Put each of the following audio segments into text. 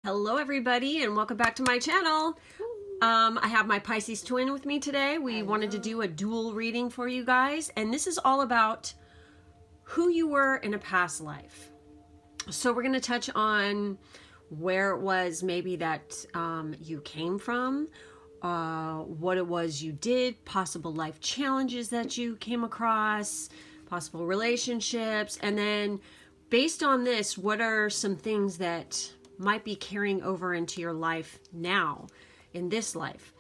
Hello everybody and welcome back to my channel. I have my Pisces twin with me today. We wanted to do a dual reading for you guys, and this is all about who you were in a past life. So we're going to touch on where it was maybe that you came from, what it was you did, possible life challenges that you came across, possible relationships, and then based on this, what are some things that might be carrying over into your life now, in this life.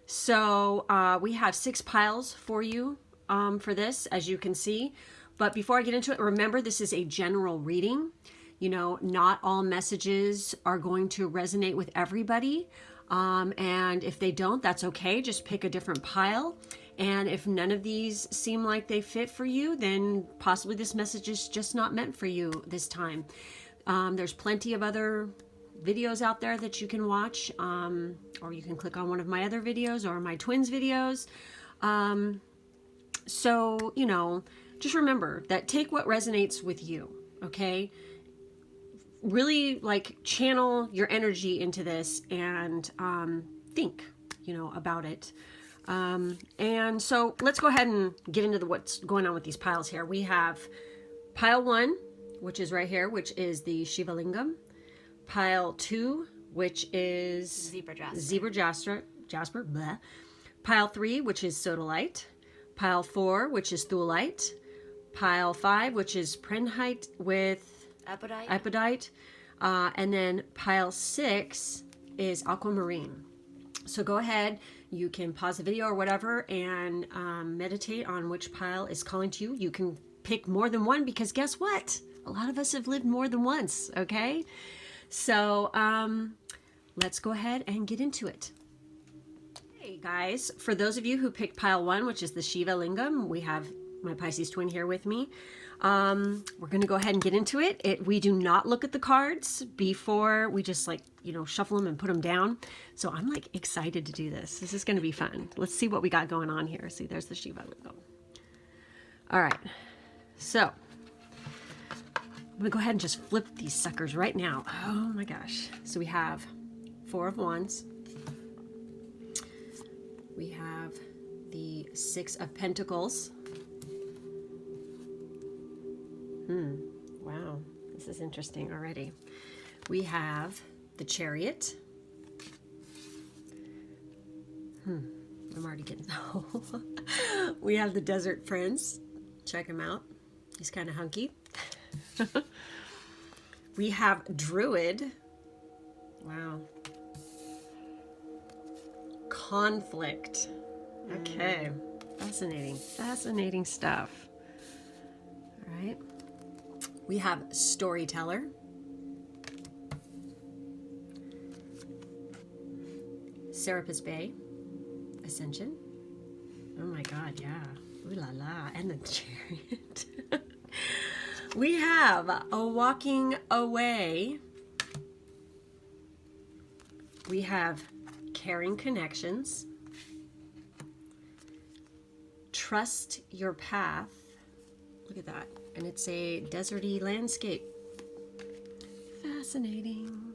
So we have 6 piles for you for this, as you can see. But before I get into it, remember this is a general reading. You know, not all messages are going to resonate with everybody. And if they don't, that's okay. Just pick a different pile. And if none of these seem like they fit for you, then possibly this message is just not meant for you this time. There's plenty of other videos out there that you can watch, or you can click on one of my other videos or my twins videos. So, you know, just remember that take what resonates with you, okay? Really like channel your energy into this and think, you know, about it. And so let's go ahead and get into what's going on with these piles here. We have pile 1, which is right here, which is the Shiva Lingam. Pile 2, which is Zebra Jasper. Blah. Pile 3, which is Sodalite. Pile 4, which is Thulite. Pile 5, which is Prenhite with Epidite. And then pile 6 is Aquamarine. So go ahead, you can pause the video or whatever and meditate on which pile is calling to you. You can pick more than one because guess what? A lot of us have lived more than once, okay? So let's go ahead and get into it. Hey guys, for those of you who picked pile 1, which is the Shiva Lingam, we have my Pisces twin here with me. We're going to go ahead and get into it. We do not look at the cards before we just like, you know, shuffle them and put them down. So I'm like excited to do this. This is going to be fun. Let's see what we got going on here. See, there's the Shiva Lingam. All right. So I'm gonna go ahead and just flip these suckers right now. Oh my gosh. So we have 4 of Wands. We have the 6 of Pentacles. Wow, this is interesting already. We have the Chariot. I'm already getting we have the Desert Prince. Check him out. He's kind of hunky. We have Druid. Wow. Conflict. Okay. Fascinating stuff. All right. We have Storyteller. Serapis Bay. Ascension. Oh my God, yeah. Ooh la la. And the Chariot. We have a Walking Away. We have Caring Connections. Trust Your Path. Look at that. And it's a deserty landscape. Fascinating.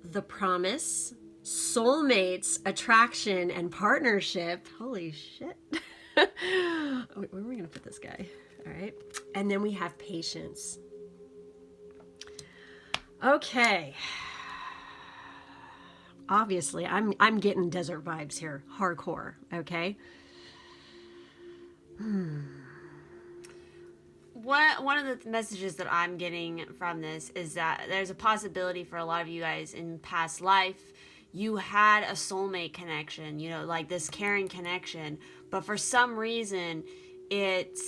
The Promise. Soulmates, Attraction, and Partnership. Holy shit. Wait, where are we going to put this guy? All right. And then we have Patience. Okay. Obviously, I'm getting desert vibes here. Hardcore, okay? One of the messages that I'm getting from this is that there's a possibility for a lot of you guys in past life, you had a soulmate connection, you know, like this caring connection, but for some reason, it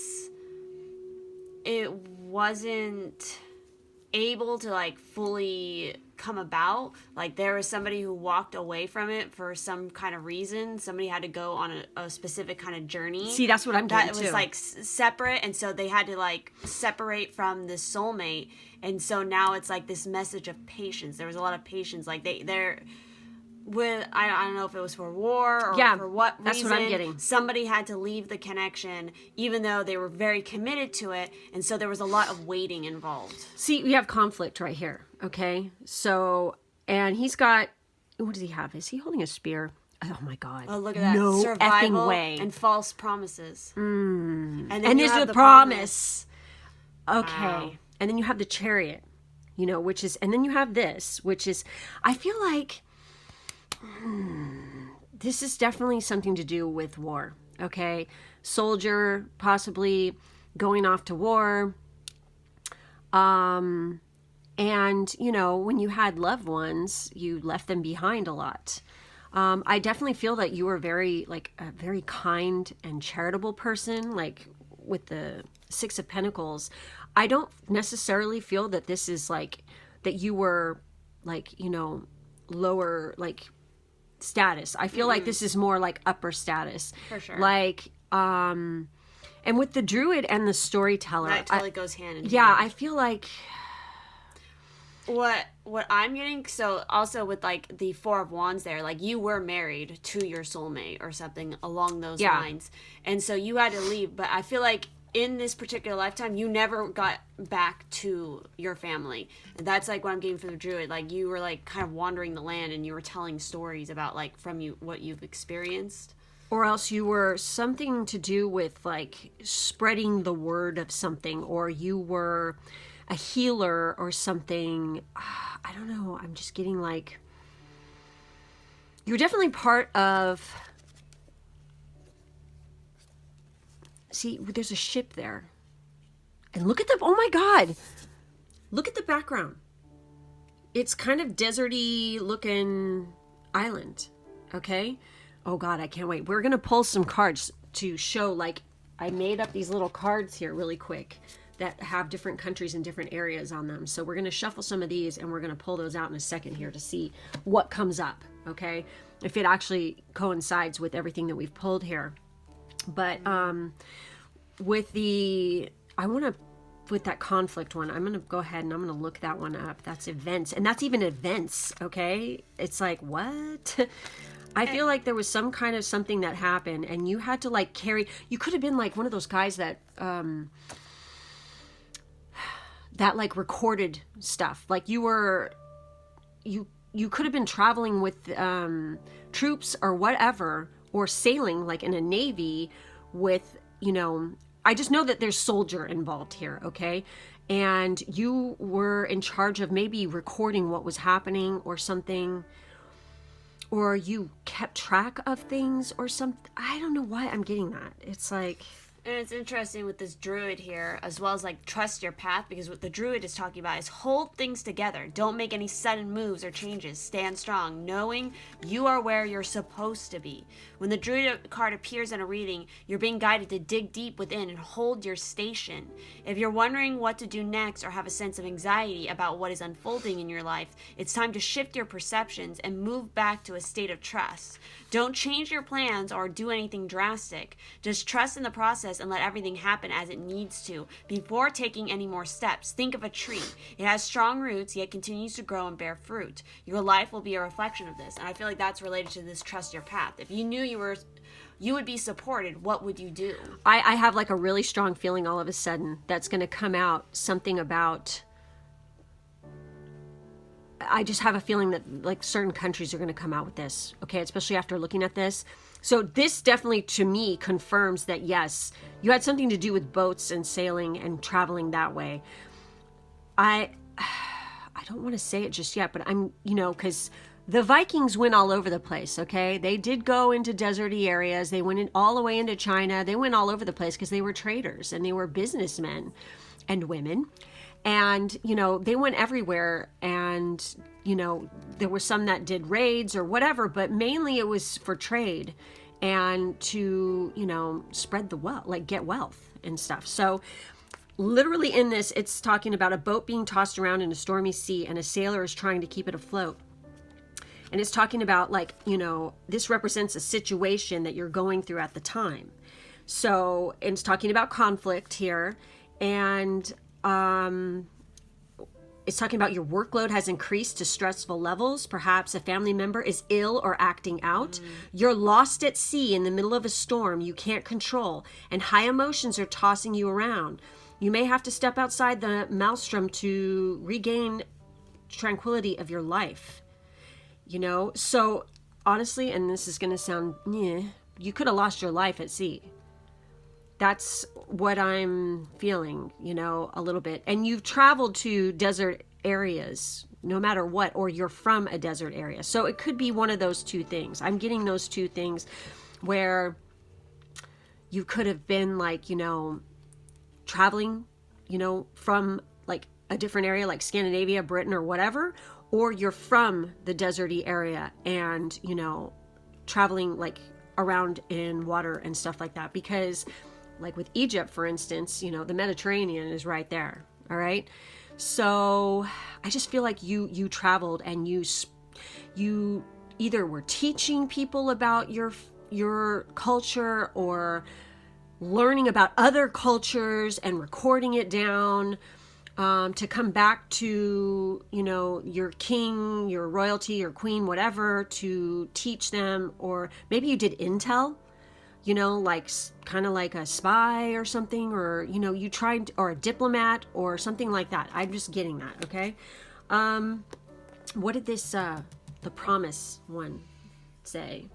wasn't able to like fully come about. Like there was somebody who walked away from it for some kind of reason. Somebody had to go on a specific kind of journey. See, that's what I'm getting that was like separate, and so they had to like separate from this soulmate, and so now it's like this message of patience. There was a lot of patience. Like they're with, I don't know if it was for war or for what reason. That's what I'm getting. Somebody had to leave the connection, even though they were very committed to it, and so there was a lot of waiting involved. See, we have conflict right here, okay? So And he's got, what does he have? Is he holding a spear? Oh my God. Oh, look at that. No Survival effing way. and false promises. And then you there's have the the promise. Okay. Wow. And then you have the chariot, which is, and then you have this, which is, I feel like this is definitely something to do with war. Okay. Soldier, possibly going off to war. And, when you had loved ones, you left them behind a lot. I definitely feel that you were very, a very kind and charitable person, with the Six of Pentacles. I don't necessarily feel that this is that you were lower, status. I feel like this is more upper status. For sure. And with the druid and the storyteller, That totally goes hand in hand. yeah, I feel like what I'm getting, so also with the Four of Wands there, you were married to your soulmate or something along those lines, and so you had to leave. But I feel like in this particular lifetime, you never got back to your family. And that's what I'm getting from the druid. You were kind of wandering the land, and you were telling stories about from what you've experienced. Or else you were something to do with spreading the word of something, or you were a healer or something. I don't know. I'm just getting you're definitely part of. See, there's a ship there. And look at oh my God. Look at the background. It's kind of deserty looking island. Okay? Oh God, I can't wait. We're going to pull some cards to show I made up these little cards here really quick that have different countries and different areas on them. So we're going to shuffle some of these and we're going to pull those out in a second here to see what comes up. Okay? If it actually coincides with everything that we've pulled here. But with that conflict one, I'm going to go ahead and I'm going to look that one up. That's events. And that's even events. Okay? It's what? I feel like there was some kind of something that happened and you had to carry, you could have been one of those guys that recorded stuff. You could have been traveling with troops or whatever, or sailing in a navy with, I just know that there's soldier involved here. Okay. And you were in charge of maybe recording what was happening or something. Or you kept track of things or something. I don't know why I'm getting that. It's And it's interesting with this druid here, as well as trust your path, because what the druid is talking about is hold things together. Don't make any sudden moves or changes. Stand strong, knowing you are where you're supposed to be. When the druid card appears in a reading, you're being guided to dig deep within and hold your station. If you're wondering what to do next or have a sense of anxiety about what is unfolding in your life, it's time to shift your perceptions and move back to a state of trust. Don't change your plans or do anything drastic. Just trust in the process and let everything happen as it needs to before taking any more steps. Think of a tree. It has strong roots, yet continues to grow and bear fruit. Your life will be a reflection of this. And I feel like that's related to this trust your path. If you knew you would be supported, what would you do? I have a really strong feeling all of a sudden that's going to come out something about, I just have a feeling that certain countries are going to come out with this. Okay. Especially after looking at this. So this definitely to me confirms that yes, you had something to do with boats and sailing and traveling that way. I don't want to say it just yet, but I'm, cause the Vikings went all over the place. Okay. They did go into deserty areas. They went all the way into China. They went all over the place because they were traders and they were businessmen and women. And, they went everywhere and, there were some that did raids or whatever, but mainly it was for trade and to, spread the wealth, get wealth and stuff. So literally in this, it's talking about a boat being tossed around in a stormy sea and a sailor is trying to keep it afloat. And it's talking about this represents a situation that you're going through at the time. So it's talking about conflict here. And, it's talking about your workload has increased to stressful levels. Perhaps a family member is ill or acting out. You're lost at sea in the middle of a storm you can't control, and high emotions are tossing you around. You may have to step outside the maelstrom to regain tranquility of your life. you know? So honestly, and this is going to sound, you could have lost your life at sea. That's what I'm feeling, you know, a little bit. And you've traveled to desert areas, no matter what, or you're from a desert area. So it could be one of those two things. I'm getting those two things where you could have been like, you know, traveling, you know, from like a different area like Scandinavia, Britain, or whatever, or you're from the deserty area and, you know, traveling like around in water and stuff like that. Because like with Egypt, for instance, you know, the Mediterranean is right there. All right. So I just feel like you traveled and you either were teaching people about your culture or learning about other cultures and recording it down, to come back to, you know, your king, your royalty, your queen, whatever, to teach them. Or maybe you did intel, you know, like kind of like a spy or something, or, you know, you tried, or a diplomat or something like that. I'm just getting that. Okay. What did this, the promise one say?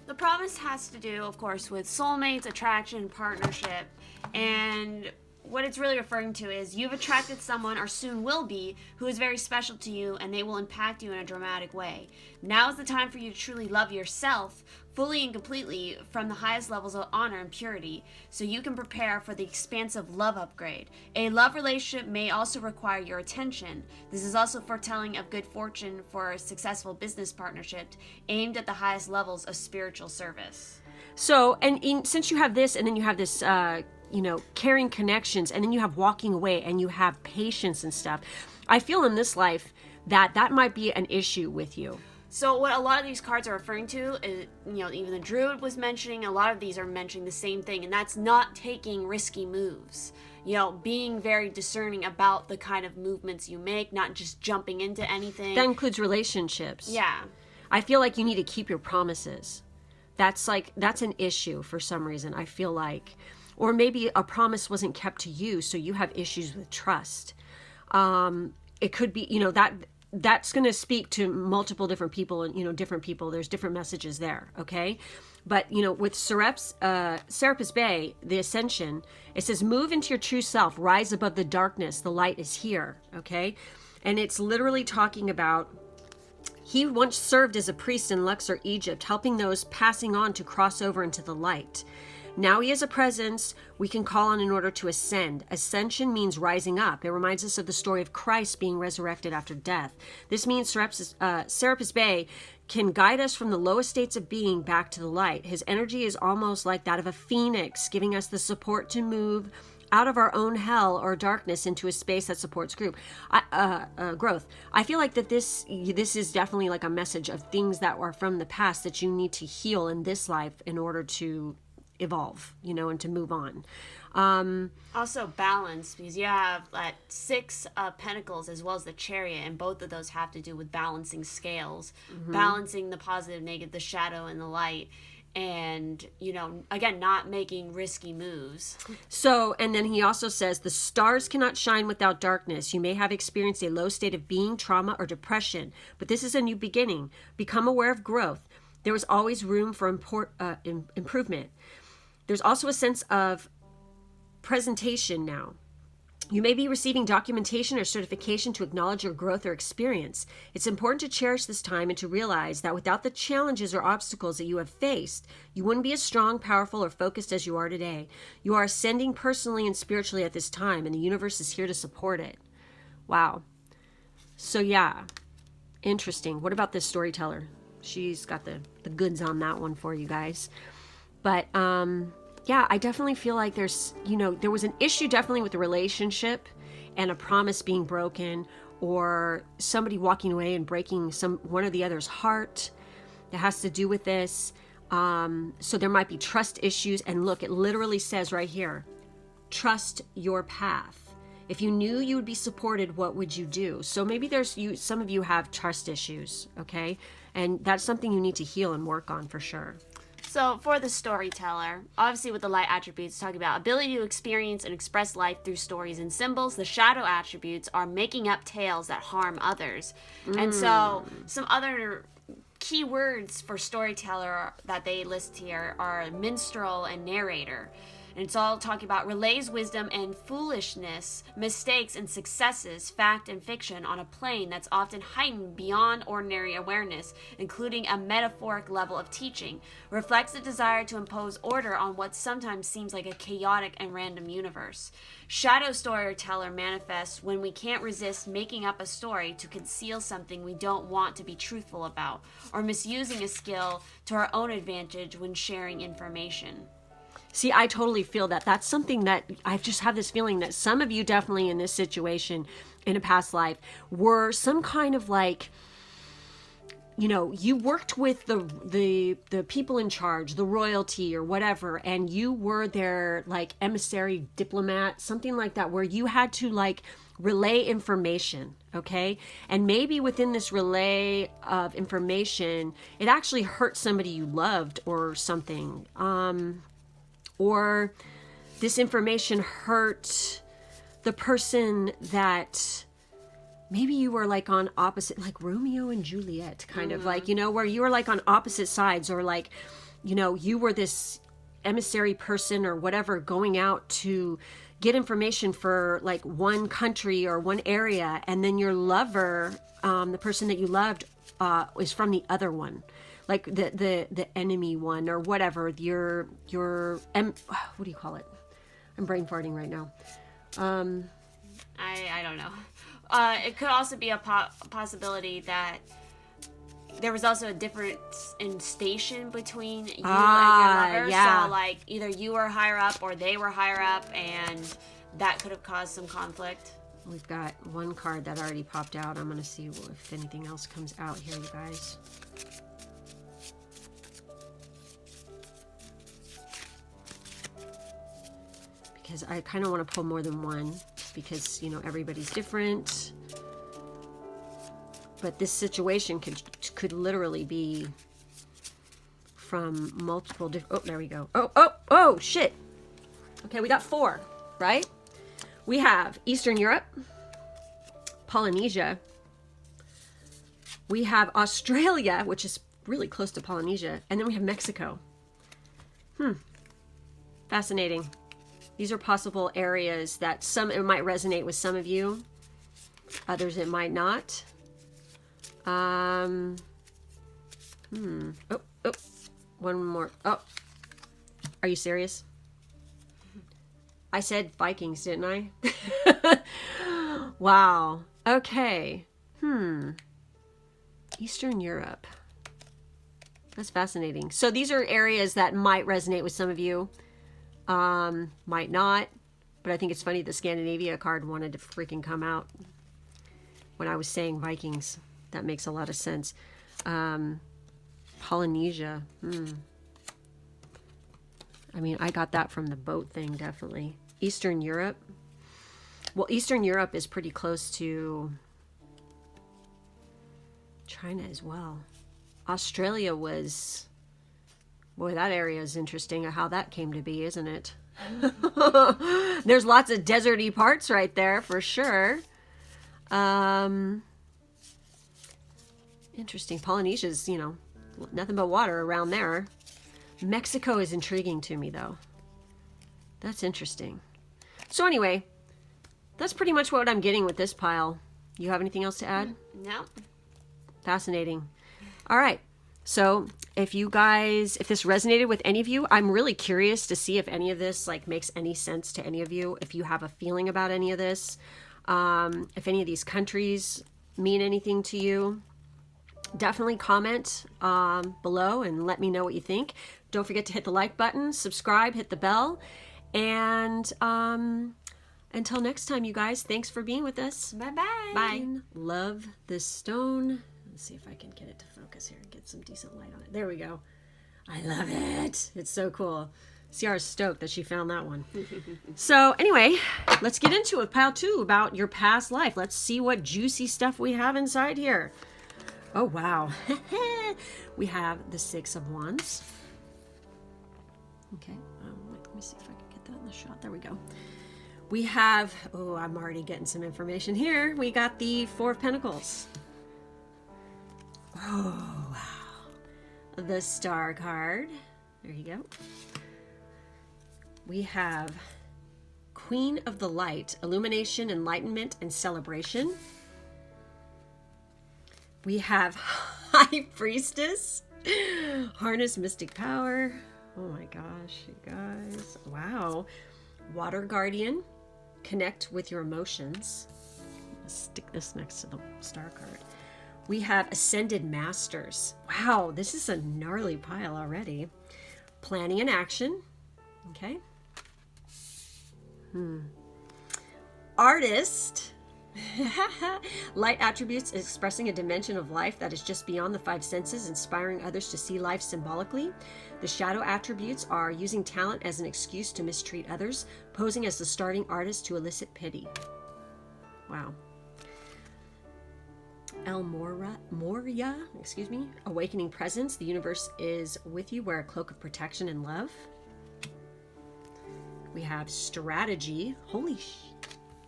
The promise has to do, of course, with soulmates, attraction, partnership, and what it's really referring to is you've attracted someone, or soon will be, who is very special to you, and they will impact you in a dramatic way. Now is the time for you to truly love yourself fully and completely from the highest levels of honor and purity, so you can prepare for the expansive love upgrade. A love relationship may also require your attention. This is also foretelling of good fortune for a successful business partnership aimed at the highest levels of spiritual service. So, since you have this, and then you have this, you know, caring connections, and then you have walking away, and you have patience and stuff, I feel in this life that might be an issue with you. So what a lot of these cards are referring to is, you know, even the Druid was mentioning, a lot of these are mentioning the same thing, and that's not taking risky moves. You know, being very discerning about the kind of movements you make, not just jumping into anything. That includes relationships. Yeah. I feel like you need to keep your promises. That's an issue for some reason, I feel like. Or maybe a promise wasn't kept to you, so you have issues with trust. It could be, you know, that's going to speak to multiple different people, and, you know, different people. There's different messages there, okay? But, you know, with Serapis Bay, the Ascension, it says, move into your true self, rise above the darkness, the light is here, okay? And it's literally talking about, he once served as a priest in Luxor, Egypt, helping those passing on to cross over into the light. Now he has a presence we can call on in order to ascend. Ascension means rising up. It reminds us of the story of Christ being resurrected after death. This means Serapis Bay can guide us from the lowest states of being back to the light. His energy is almost like that of a phoenix, giving us the support to move out of our own hell or darkness into a space that supports growth. I feel like that this is definitely like a message of things that are from the past that you need to heal in this life in order to evolve, you know, and to move on. Also balance, because you have that 6 of Pentacles as well as the Chariot, and both of those have to do with balancing scales, balancing the positive, negative, the shadow, and the light. And, you know, again, not making risky moves. So, and then he also says, the stars cannot shine without darkness. You may have experienced a low state of being, trauma, or depression, but this is a new beginning. Become aware of growth. There is always room for improvement. There's also a sense of presentation now. You may be receiving documentation or certification to acknowledge your growth or experience. It's important to cherish this time and to realize that without the challenges or obstacles that you have faced, you wouldn't be as strong, powerful, or focused as you are today. You are ascending personally and spiritually at this time, and the universe is here to support it. Wow. So yeah, interesting. What about this storyteller? She's got the goods on that one for you guys. But yeah, I definitely feel like there's, you know, there was an issue definitely with the relationship and a promise being broken, or somebody walking away and breaking one or the other's heart that has to do with this. So there might be trust issues. And look, it literally says right here, trust your path. If you knew you would be supported, what would you do? So maybe some of you have trust issues, okay? And that's something you need to heal and work on for sure. So for the storyteller, obviously with the light attributes, talking about ability to experience and express life through stories and symbols. The shadow attributes are making up tales that harm others. And so some other key words for storyteller that they list here are minstrel and narrator. And it's all talking about relays wisdom and foolishness, mistakes and successes, fact and fiction on a plane that's often heightened beyond ordinary awareness, including a metaphoric level of teaching, reflects a desire to impose order on what sometimes seems like a chaotic and random universe. Shadow storyteller manifests when we can't resist making up a story to conceal something we don't want to be truthful about, or misusing a skill to our own advantage when sharing information. See, I totally feel that. That's something that I just have this feeling that some of you definitely in this situation in a past life were some kind of like, you know, you worked with the people in charge, the royalty or whatever, and you were their like emissary diplomat, something like that, where you had to like relay information, okay? And maybe within this relay of information, it actually hurt somebody you loved or something. Or this information hurt the person that maybe you were like on opposite, like Romeo and Juliet, kind of like, you know, where you were like on opposite sides, or like, you know, you were this emissary person or whatever going out to get information for like one country or one area. And then your lover, the person that you loved, is from the other one. Like the enemy one or whatever, your what do you call it? I'm brain farting right now. I don't know. It could also be a possibility that there was also a difference in station between you and your lover. Yeah. So like either you were higher up or they were higher up, and that could have caused some conflict. We've got one card that already popped out. I'm going to see if anything else comes out here, you guys. Because I kind of want to pull more than one, because, you know, everybody's different. But this situation could literally be from multiple different... Oh, there we go. Oh, shit. Okay, we got 4, right? We have Eastern Europe, Polynesia. We have Australia, which is really close to Polynesia. And then we have Mexico. Fascinating. These are possible areas that it might resonate with some of you. Others it might not. Oh, one more. Oh, are you serious? I said Vikings, didn't I? Wow. Okay. Eastern Europe. That's fascinating. So these are areas that might resonate with some of you. Might not, but I think it's funny the Scandinavia card wanted to freaking come out when I was saying Vikings. That makes a lot of sense. Polynesia. I mean, I got that from the boat thing, definitely. Eastern Europe. Well, Eastern Europe is pretty close to China as well. Australia was... Boy, that area is interesting, how that came to be, isn't it? There's lots of deserty parts right there, for sure. Interesting. Polynesia's, you know, nothing but water around there. Mexico is intriguing to me, though. That's interesting. So anyway, that's pretty much what I'm getting with this pile. You have anything else to add? No. Fascinating. All right. So if this resonated with any of you, I'm really curious to see if any of this like makes any sense to any of you. If you have a feeling about any of this, if any of these countries mean anything to you, definitely comment below and let me know what you think. Don't forget to hit the like button, subscribe, hit the bell, and until next time, you guys, thanks for being with us. Bye-bye. Bye. Love this stone. Let's see if I can get it to focus here and get some decent light on it. There we go. I love it. It's so cool. Ciara's stoked that she found that one. So anyway, let's get into it. Pile 2 about your past life. Let's see what juicy stuff we have inside here. Oh, wow. We have the 6 of Wands. Okay, let me see if I can get that in the shot. There we go. We have, oh, I'm already getting some information here. We got the Four of Pentacles. Oh, wow. The Star card. There you go. We have Queen of the Light, illumination, enlightenment, and celebration. We have High Priestess, harness mystic power. Oh my gosh, you guys. Wow. Water Guardian, connect with your emotions. Let's stick this next to the Star card. We have Ascended Masters. Wow, this is a gnarly pile already. Planning and action. Okay. Artist. Light attributes expressing a dimension of life that is just beyond the five senses, inspiring others to see life symbolically. The shadow attributes are using talent as an excuse to mistreat others, posing as the starting artist to elicit pity. Wow. Moria, awakening presence. The universe is with you. Wear a cloak of protection and love. We have strategy. Holy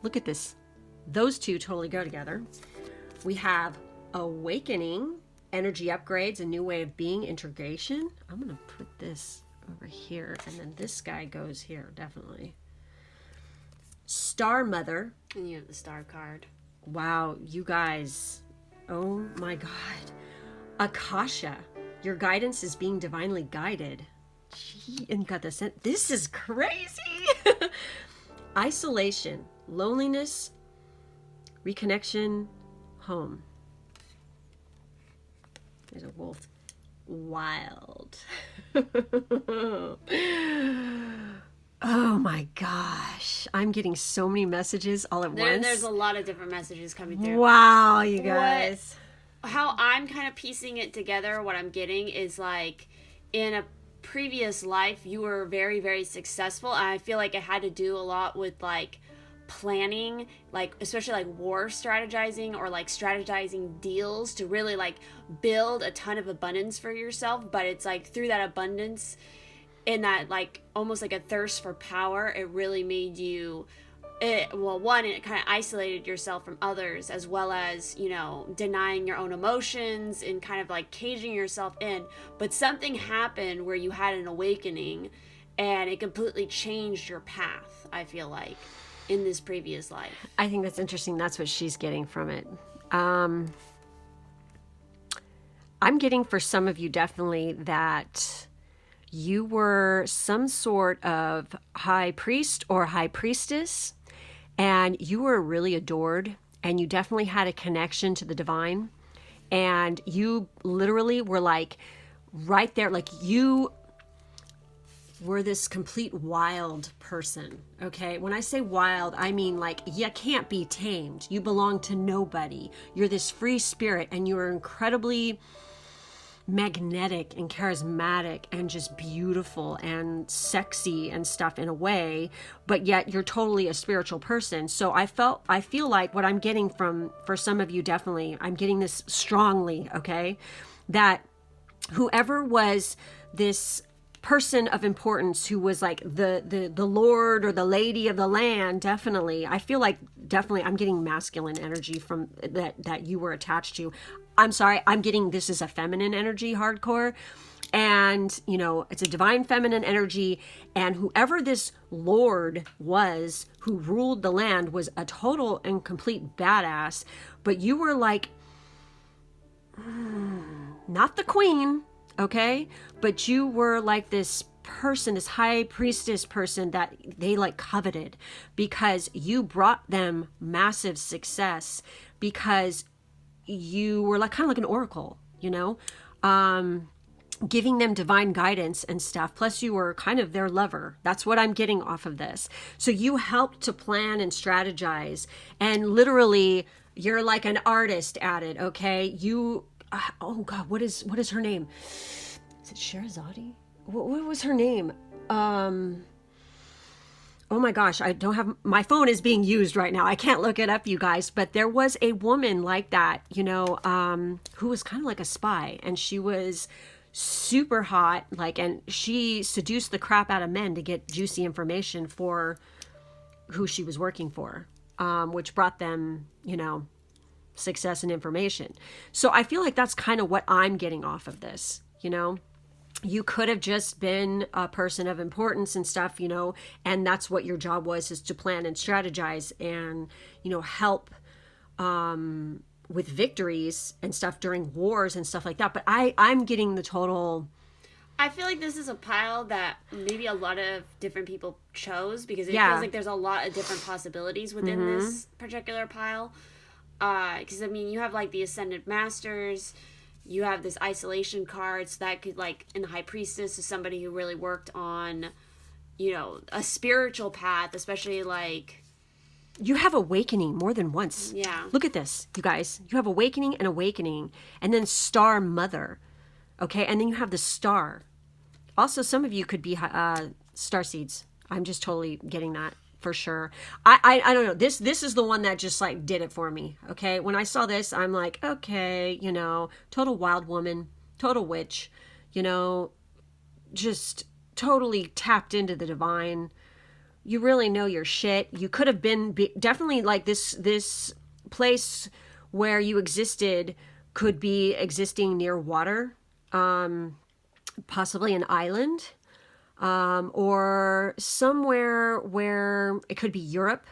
look at this. Those two totally go together. We have awakening, energy upgrades, a new way of being, integration. I'm going to put this over here, and then this guy goes here, definitely. Star Mother. And you have the Star card. Wow, you guys. Oh my God. Akasha. Your guidance is being divinely guided. Gee, and you got this. This is crazy. Isolation, loneliness, reconnection, home. There's a wolf. Wild. Oh my gosh. I'm getting so many messages all at once. There's a lot of different messages coming through. Wow, you guys. How I'm kind of piecing it together, what I'm getting is like in a previous life, you were very, very successful. And I feel like it had to do a lot with like planning, like especially like war strategizing or like strategizing deals to really like build a ton of abundance for yourself. But it's like through that abundance and that like almost like a thirst for power, it really made you it kind of isolated yourself from others, as well as, you know, denying your own emotions and kind of like caging yourself in. But something happened where you had an awakening and it completely changed your path, I feel like, in this previous life. I think that's interesting. That's what she's getting from it. I'm getting for some of you definitely that you were some sort of high priest or high priestess, and you were really adored, and you definitely had a connection to the divine, and you literally were like right there, like you were this complete wild person. Okay, when I say wild, I mean like you can't be tamed. You belong to nobody. You're this free spirit, and you are incredibly magnetic and charismatic and just beautiful and sexy and stuff in a way, but yet you're totally a spiritual person. So I feel like what I'm getting for some of you, definitely, I'm getting this strongly, okay, that whoever was this person of importance who was like the lord or the lady of the land, definitely, I feel like definitely I'm getting masculine energy from that you were attached to. I'm sorry, I'm getting this is a feminine energy hardcore, and you know, it's a divine feminine energy, and whoever this lord was who ruled the land was a total and complete badass, but you were like not the queen, okay, but you were like this person, this high priestess person that they like coveted because you brought them massive success, because you were like kind of like an oracle, you know, giving them divine guidance and stuff. Plus you were kind of their lover. That's what I'm getting off of this. So you helped to plan and strategize, and literally you're like an artist at it. Okay. You, oh God, what is her name? Is it Sherazade? What was her name? Oh my gosh, I don't have, my phone is being used right now. I can't look it up, you guys, but there was a woman like that, you know, who was kind of like a spy, and she was super hot, like, and she seduced the crap out of men to get juicy information for who she was working for, which brought them, you know, success and information. So I feel like that's kind of what I'm getting off of this, you know. You could have just been a person of importance and stuff, you know, and that's what your job was, is to plan and strategize and, you know, help with victories and stuff during wars and stuff like that. But I'm getting the total. I feel like this is a pile that maybe a lot of different people chose, because it Yeah. feels like there's a lot of different possibilities within this particular pile. Because, I mean, you have, like, the Ascended Masters, you have this isolation card, so that could, like, in the High Priestess is somebody who really worked on, you know, a spiritual path, especially, like... You have awakening more than once. Yeah. Look at this, you guys. You have awakening, and then star mother. Okay, and then you have the star. Also, some of you could be star seeds. I'm just totally getting that for sure. I don't know. This is the one that just like did it for me. Okay, when I saw this, I'm like, okay, you know, total wild woman, total witch, you know, just totally tapped into the divine. You really know your shit. You could have been definitely like this place where you existed could be existing near water, possibly an island, or somewhere where it could be Europe,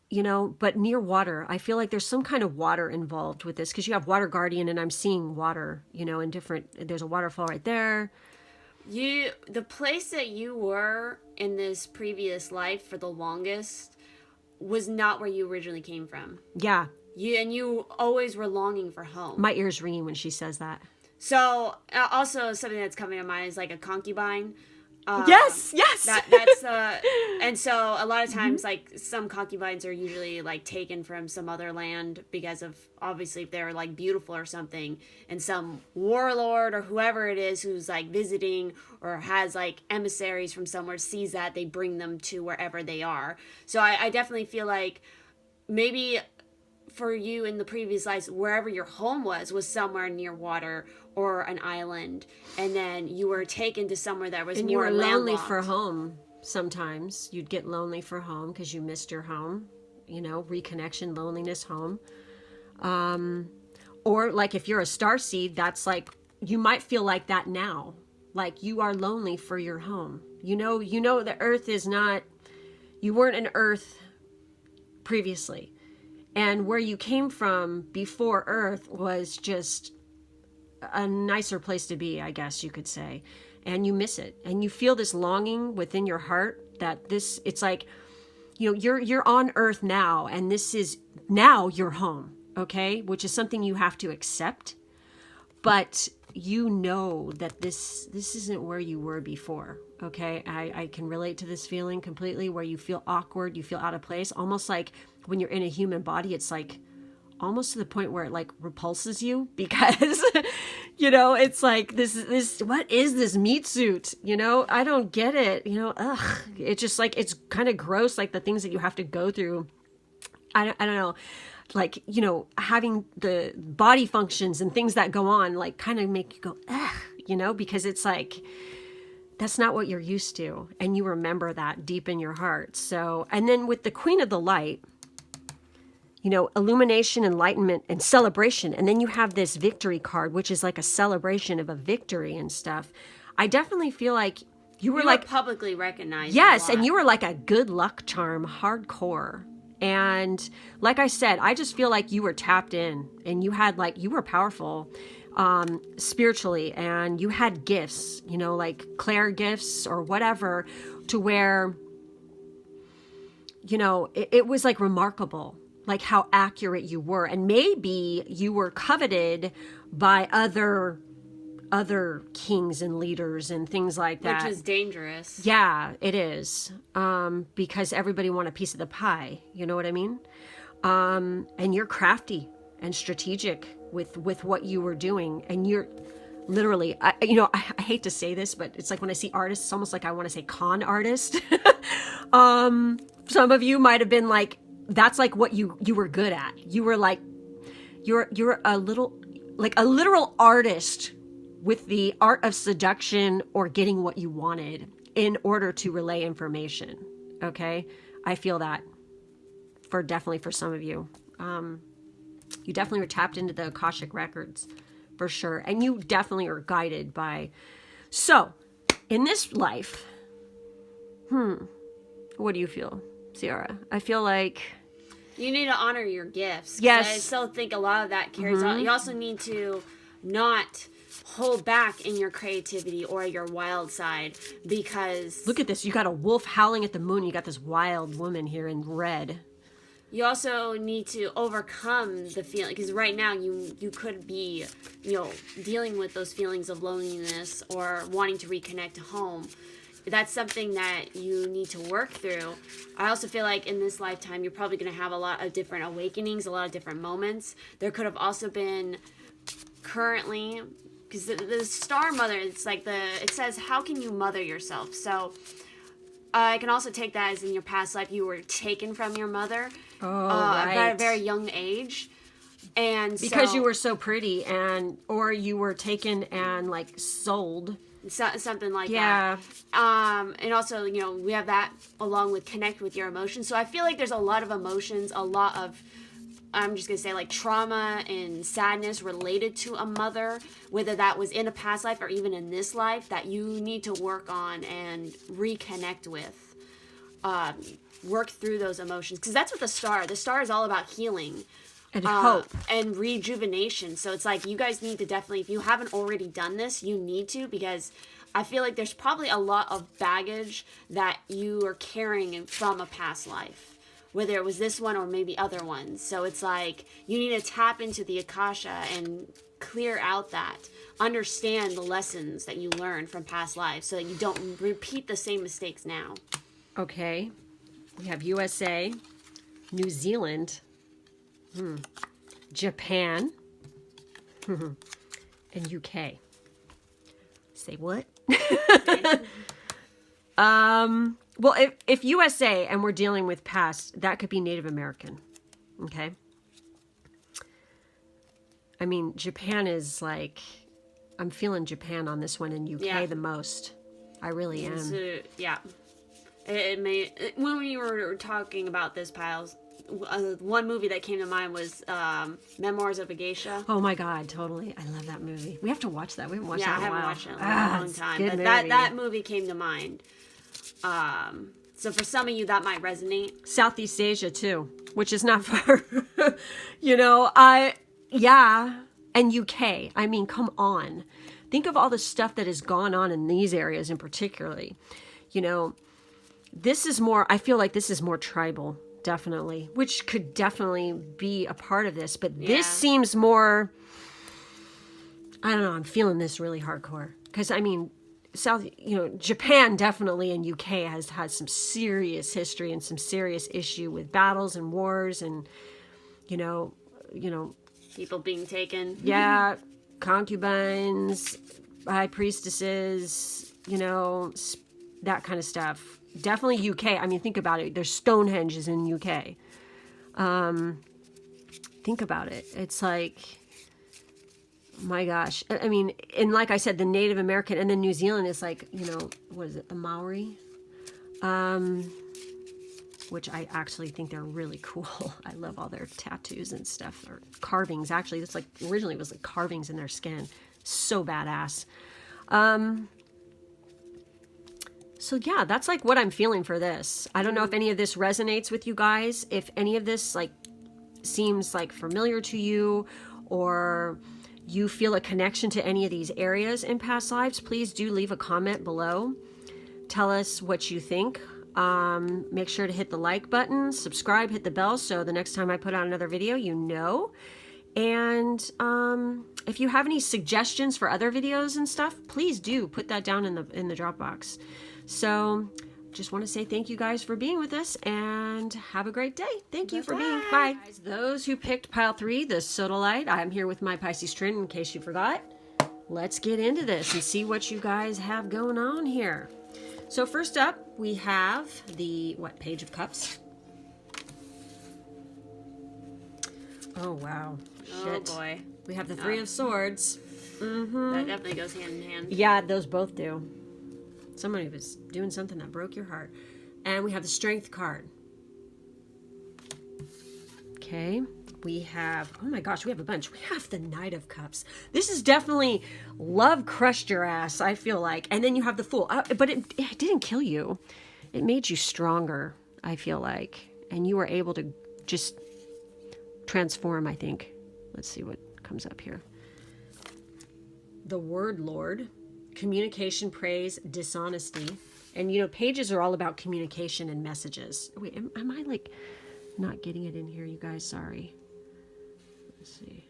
you know, but near water. I feel like there's some kind of water involved with this, because you have water guardian, and I'm seeing water, you know, in different, there's a waterfall right there. The place that you were in this previous life for the longest was not where you originally came from. Yeah. You always were longing for home. My ears ringing when she says that. So, also something that's coming to mind is like a concubine. Yes. That's and so a lot of times, like, some concubines are usually like taken from some other land because of, obviously, if they're like beautiful or something, and some warlord or whoever it is who's like visiting or has like emissaries from somewhere sees that, they bring them to wherever they are. So I definitely feel like maybe for you in the previous lives, wherever your home was somewhere near water or an island, and then you were taken to somewhere that was and more you were lonely landlocked. for home. Sometimes you'd get lonely for home because you missed your home, you know, reconnection, loneliness, home. Or like if you're a starseed, that's like, you might feel like that now, like you are lonely for your home. You know, the earth is not, you weren't an earth previously. And where you came from before Earth was just a nicer place to be, I guess you could say. And you miss it. And you feel this longing within your heart that it's like, you know, you're on Earth now, and this is now your home, okay? Which is something you have to accept. But you know that this isn't where you were before, okay? I can relate to this feeling completely, where you feel awkward, you feel out of place, almost like when you're in a human body, it's like almost to the point where it like repulses you, because you know, it's like this what is this meat suit, you know? I don't get it, you know. It's just like, it's kind of gross, like the things that you have to go through. I don't know, like, you know, having the body functions and things that go on, like, kind of make you go, you know, because it's like, that's not what you're used to, and you remember that deep in your heart. So, and then with the Queen of the Light, you know, illumination, enlightenment, and celebration. And then you have this victory card, which is like a celebration of a victory and stuff. I definitely feel like you were like publicly recognized. Yes, and you were like a good luck charm, hardcore. And like I said, I just feel like you were tapped in, and you had like, you were powerful spiritually, and you had gifts, you know, like Claire gifts or whatever, to where, you know, it was like remarkable, like how accurate you were. And maybe you were coveted by other kings and leaders and things like that. Which is dangerous. Yeah, it is. Because everybody want a piece of the pie. You know what I mean? And you're crafty and strategic with what you were doing. And you're literally, I hate to say this, but it's like when I see artists, it's almost like I want to say con artist. Some of you might have been like, that's like what you were good at. You were like, you're a little, like a literal artist with the art of seduction or getting what you wanted in order to relay information. Okay? I feel that definitely for some of you. You definitely were tapped into the Akashic records for sure. And you definitely are guided by. So, in this life, what do you feel, Sierra? I feel like you need to honor your gifts. 'Cause yes, I still think a lot of that carries on. You also need to not hold back in your creativity or your wild side, because look at this. You got a wolf howling at the moon. You got this wild woman here in red. you also need to overcome the feeling, because right now you could be, dealing with those feelings of loneliness or wanting to reconnect to home. That's something that you need to work through. I also feel like in this lifetime you're probably going to have a lot of different awakenings, a lot of different moments. There could have also been currently, because the star mother, it's like it says, how can you mother yourself? So I can also take that as in your past life you were taken from your mother right. at a very young age, and because you were so pretty, or you were taken and like sold, something like yeah. that. And also, we have that along with connect with your emotions. So I feel like there's a lot of emotions, a lot of, I'm just going to say, like trauma and sadness related to a mother, whether that was in a past life or even in this life, that you need to work on and reconnect with. Work through those emotions. Because that's what the star is all about, healing. And hope. And rejuvenation. So it's like you guys need to definitely, if you haven't already done this, you need to, because I feel like there's probably a lot of baggage that you are carrying from a past life, whether it was this one or maybe other ones. So it's like you need to tap into the Akasha and clear out that. Understand the lessons that you learned from past lives so that you don't repeat the same mistakes now. Okay. We have USA, New Zealand, Japan, and UK. Say what? Well, if USA and we're dealing with past, that could be Native American. Okay. I mean, Japan is like, I'm feeling Japan on this one, and UK the most. I really am. So, yeah. When we were talking about this, Piles, one movie that came to mind was Memoirs of a Geisha. Oh my God, totally. I love that movie. We have to watch that. We haven't watched that in a while. I haven't watched it in a long time. But that movie came to mind. So for some of you, that might resonate. Southeast Asia, too, which is not far. And UK. I mean, come on. Think of all the stuff that has gone on in these areas in particularly. This is more, I feel like this is more tribal, definitely, which could definitely be a part of this. But this seems more, I don't know, I'm feeling this really hardcore. Because, I mean, Japan definitely and UK has had some serious history and some serious issue with battles and wars and, people being taken. Yeah, concubines, high priestesses, that kind of stuff. Definitely UK. I mean, think about it. There's Stonehenges in UK. Think about it. It's like, my gosh. I mean, and like I said, the Native American, and then New Zealand is like, what is it? The Maori? Which I actually think they're really cool. I love all their tattoos and stuff, or carvings. Actually, it's like originally it was like carvings in their skin. So badass. So yeah, that's like what I'm feeling for this. I don't know if any of this resonates with you guys. If any of this like seems like familiar to you, or you feel a connection to any of these areas in past lives, please do leave a comment below. Tell us what you think. Make sure to hit the like button, subscribe, hit the bell, so the next time I put out another video, And if you have any suggestions for other videos and stuff, please do put that down in the Dropbox. So just want to say thank you guys for being with us, and have a great day. Thank you for being. Bye. Guys, those who picked pile 3, the Sodalite, I'm here with my Pisces Trin, in case you forgot. Let's get into this and see what you guys have going on here. So first up, we have the, Page of Cups. Oh, wow. Shit. Oh, boy. We have the 3 of Swords. That definitely goes hand in hand. Yeah, those both do. Somebody was doing something that broke your heart. And we have the Strength card. Okay. We have, oh my gosh, we have a bunch. We have the Knight of Cups. This is definitely love crushed your ass, I feel like. And then you have the Fool. But it didn't kill you. It made you stronger, I feel like. And you were able to just transform, I think. Let's see what comes up here. The Word Lord. Communication, praise, dishonesty. And, you know, pages are all about communication and messages. Wait, am I like not getting it in here, you guys? Sorry. Let's see.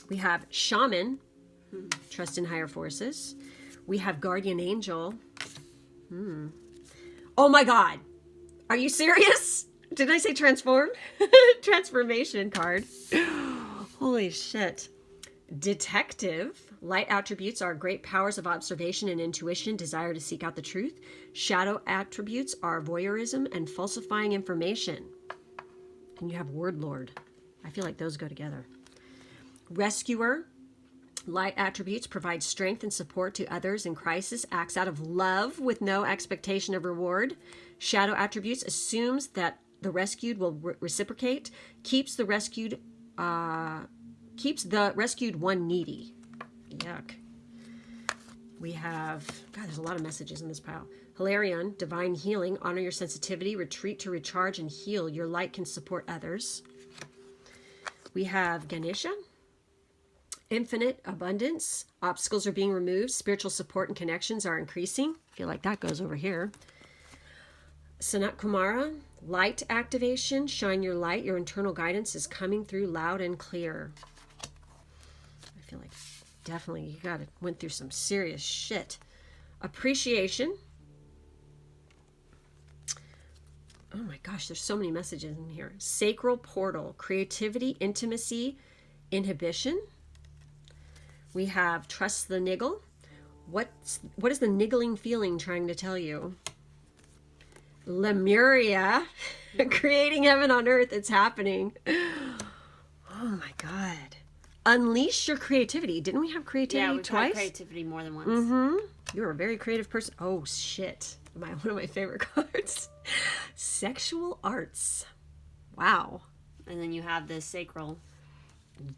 We have Shaman, trust in higher forces. We have Guardian Angel. Oh my God. Are you serious? Did I say transform? Transformation card. Holy shit. Detective. Light attributes are great powers of observation and intuition, desire to seek out the truth. Shadow attributes are voyeurism and falsifying information. And you have Word Lord. I feel like those go together. Rescuer. Light attributes provide strength and support to others in crisis, acts out of love with no expectation of reward. Shadow attributes assumes that the rescued will reciprocate, keeps the rescued one needy. Yuck. We have, God, there's a lot of messages in this pile. Hilarion, divine healing, honor your sensitivity, retreat to recharge and heal. Your light can support others. We have Ganesha, infinite abundance, obstacles are being removed, spiritual support and connections are increasing. I feel like that goes over here. Sanat Kumara, light activation, shine your light, your internal guidance is coming through loud and clear. I feel like definitely you went through some serious shit. Appreciation. Oh my gosh, there's so many messages in here. Sacral portal, creativity, intimacy, inhibition. We have trust the niggle. What is the niggling feeling trying to tell you? Lemuria, creating heaven on earth, it's happening. Oh my God. Unleash your creativity. Didn't we have creativity twice? Yeah, we've had creativity more than once. You're a very creative person. Oh shit. One of my favorite cards. Sexual arts. Wow. And then you have the sacral.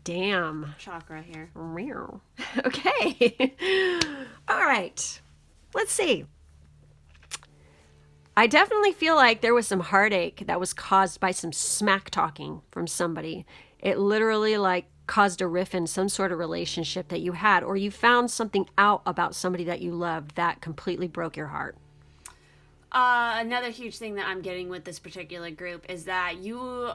Damn. Chakra here. Okay. All right. Let's see. I definitely feel like there was some heartache that was caused by some smack talking from somebody. It literally like caused a rift in some sort of relationship that you had, or you found something out about somebody that you loved that completely broke your heart. Another huge thing that I'm getting with this particular group is that you,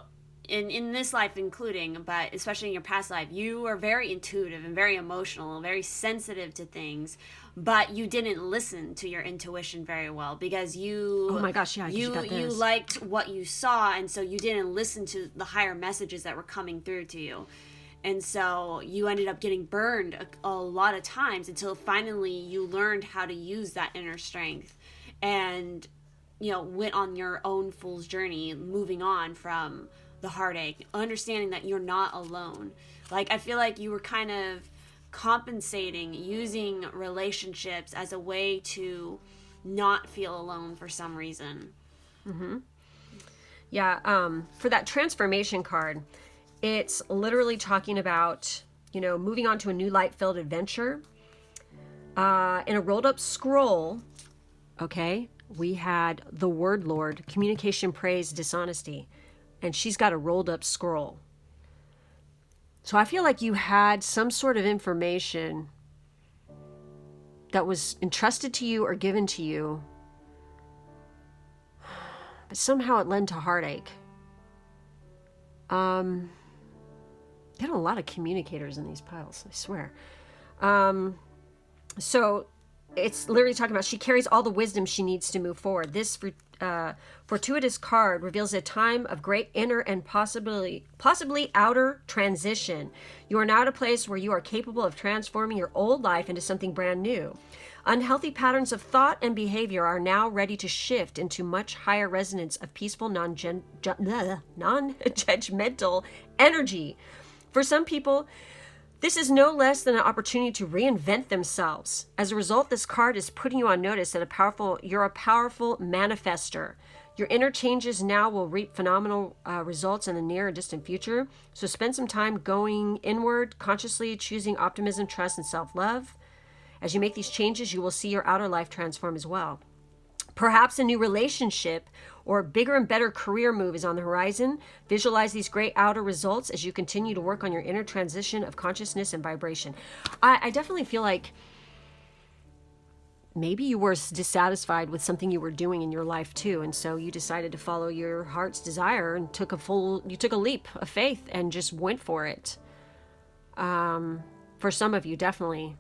in this life including, but especially in your past life, you are very intuitive and very emotional, very sensitive to things, but you didn't listen to your intuition very well because you... Oh my gosh, yeah, you liked what you saw, and so you didn't listen to the higher messages that were coming through to you. And so you ended up getting burned a lot of times until finally you learned how to use that inner strength and, you know, went on your own fool's journey, moving on from the heartache, understanding that you're not alone. Like, I feel like you were kind of compensating, using relationships as a way to not feel alone for some reason. Yeah, for that transformation card, it's literally talking about, you know, moving on to a new light-filled adventure. In a rolled-up scroll, okay, we had the Word Lord, communication, praise, dishonesty. And she's got a rolled-up scroll. So I feel like you had some sort of information that was entrusted to you or given to you, but somehow it led to heartache. Get a lot of communicators in these piles, I swear. So it's literally talking about she carries all the wisdom she needs to move forward. This fortuitous card reveals a time of great inner and possibly outer transition. You are now at a place where you are capable of transforming your old life into something brand new. Unhealthy patterns of thought and behavior are now ready to shift into much higher resonance of peaceful, non-judgmental energy. For some people, This is no less than an opportunity to reinvent themselves. As a result, this card is putting you on notice that you're a powerful manifester. Your inner changes now will reap phenomenal results in the near and distant future. So spend some time going inward, consciously choosing optimism, trust, and self-love. As you make these changes, you will see your outer life transform as well. Perhaps a new relationship or a bigger and better career move is on the horizon. Visualize these great outer results as you continue to work on your inner transition of consciousness and vibration. I definitely feel like maybe you were dissatisfied with something you were doing in your life too, and so you decided to follow your heart's desire and took a leap of faith and just went for it. For some of you, definitely.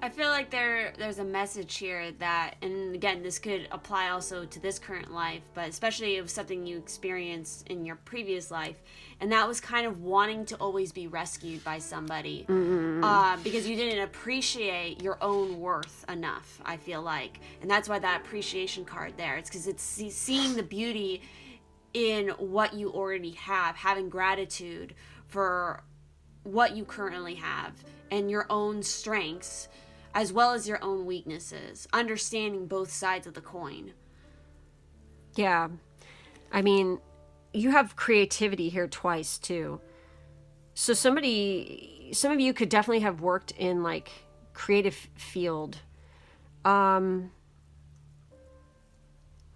I feel like there's a message here that, and again, this could apply also to this current life, but especially if something you experienced in your previous life, and that was kind of wanting to always be rescued by somebody, because you didn't appreciate your own worth enough, I feel like. And that's why that appreciation card there, it's because it's seeing the beauty in what you already have, having gratitude for what you currently have and your own strengths, as well as your own weaknesses, understanding both sides of the coin. Yeah. I mean, you have creativity here twice too. So some of you could definitely have worked in like creative field. Or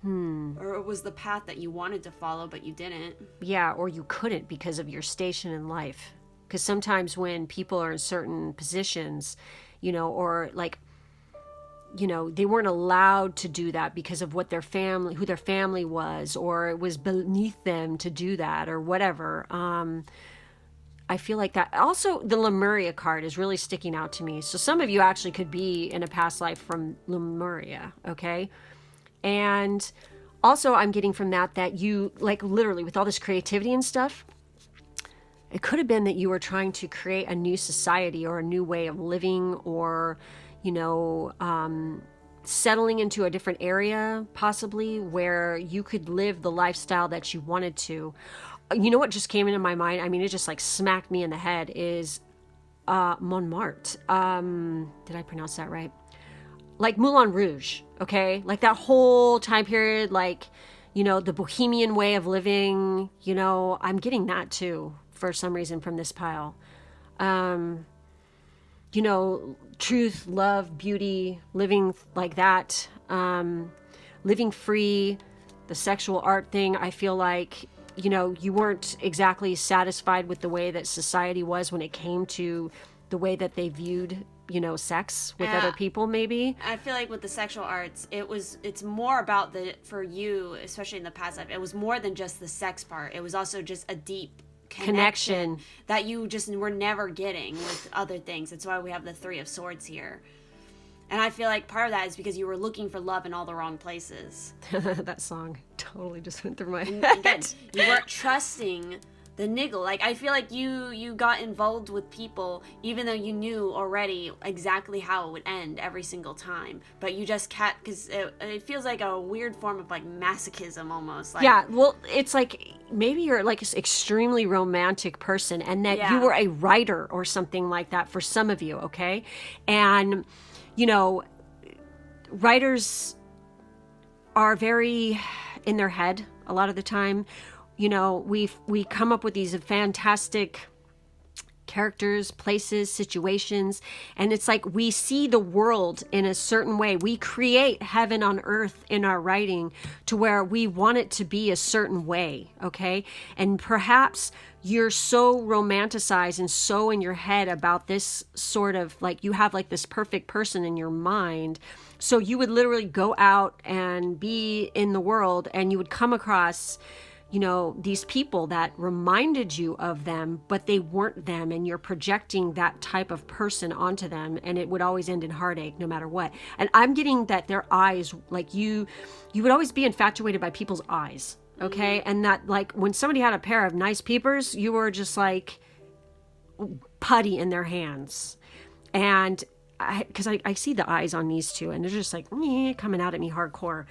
it was the path that you wanted to follow, but you didn't. Yeah, or you couldn't because of your station in life. Because sometimes when people are in certain positions, or like, they weren't allowed to do that because of who their family was, or it was beneath them to do that or whatever. I feel like that. Also, the Lemuria card is really sticking out to me. So some of you actually could be in a past life from Lemuria, okay? And also I'm getting from that you, like literally with all this creativity and stuff, it could have been that you were trying to create a new society or a new way of living, or, settling into a different area, possibly, where you could live the lifestyle that you wanted to. You know what just came into my mind? I mean, it just like smacked me in the head is Montmartre. Did I pronounce that right? Like Moulin Rouge, okay? Like that whole time period, like, the bohemian way of living, I'm getting that too. For some reason from this pile. Truth, love, beauty, living like that, living free, the sexual art thing. I feel like, you weren't exactly satisfied with the way that society was when it came to the way that they viewed, sex with other people, maybe. I feel like with the sexual arts, it's more about for you, especially in the past life, it was more than just the sex part. It was also just a deep connection that you just were never getting with other things. That's why we have the Three of Swords here. And I feel like part of that is because you were looking for love in all the wrong places. That song totally just went through my head. Again, you weren't trusting the niggle. Like, I feel like you got involved with people even though you knew already exactly how it would end every single time, but you just kept, because it feels like a weird form of like masochism almost. Like, yeah, well, it's like maybe you're like an extremely romantic person, and that you were a writer or something like that for some of you, okay? And writers are very in their head a lot of the time. We come up with these fantastic characters, places, situations, and it's like we see the world in a certain way. We create heaven on earth in our writing to where we want it to be a certain way, okay? And perhaps you're so romanticized and so in your head about this sort of, like, you have like this perfect person in your mind. So you would literally go out and be in the world, and you would come across these people that reminded you of them, but they weren't them, and you're projecting that type of person onto them, and it would always end in heartache no matter what. And I'm getting that their eyes, like you would always be infatuated by people's eyes, okay? Mm-hmm. And that, like, when somebody had a pair of nice peepers, you were just like putty in their hands. And because I see the eyes on these two, and they're just like coming out at me hardcore.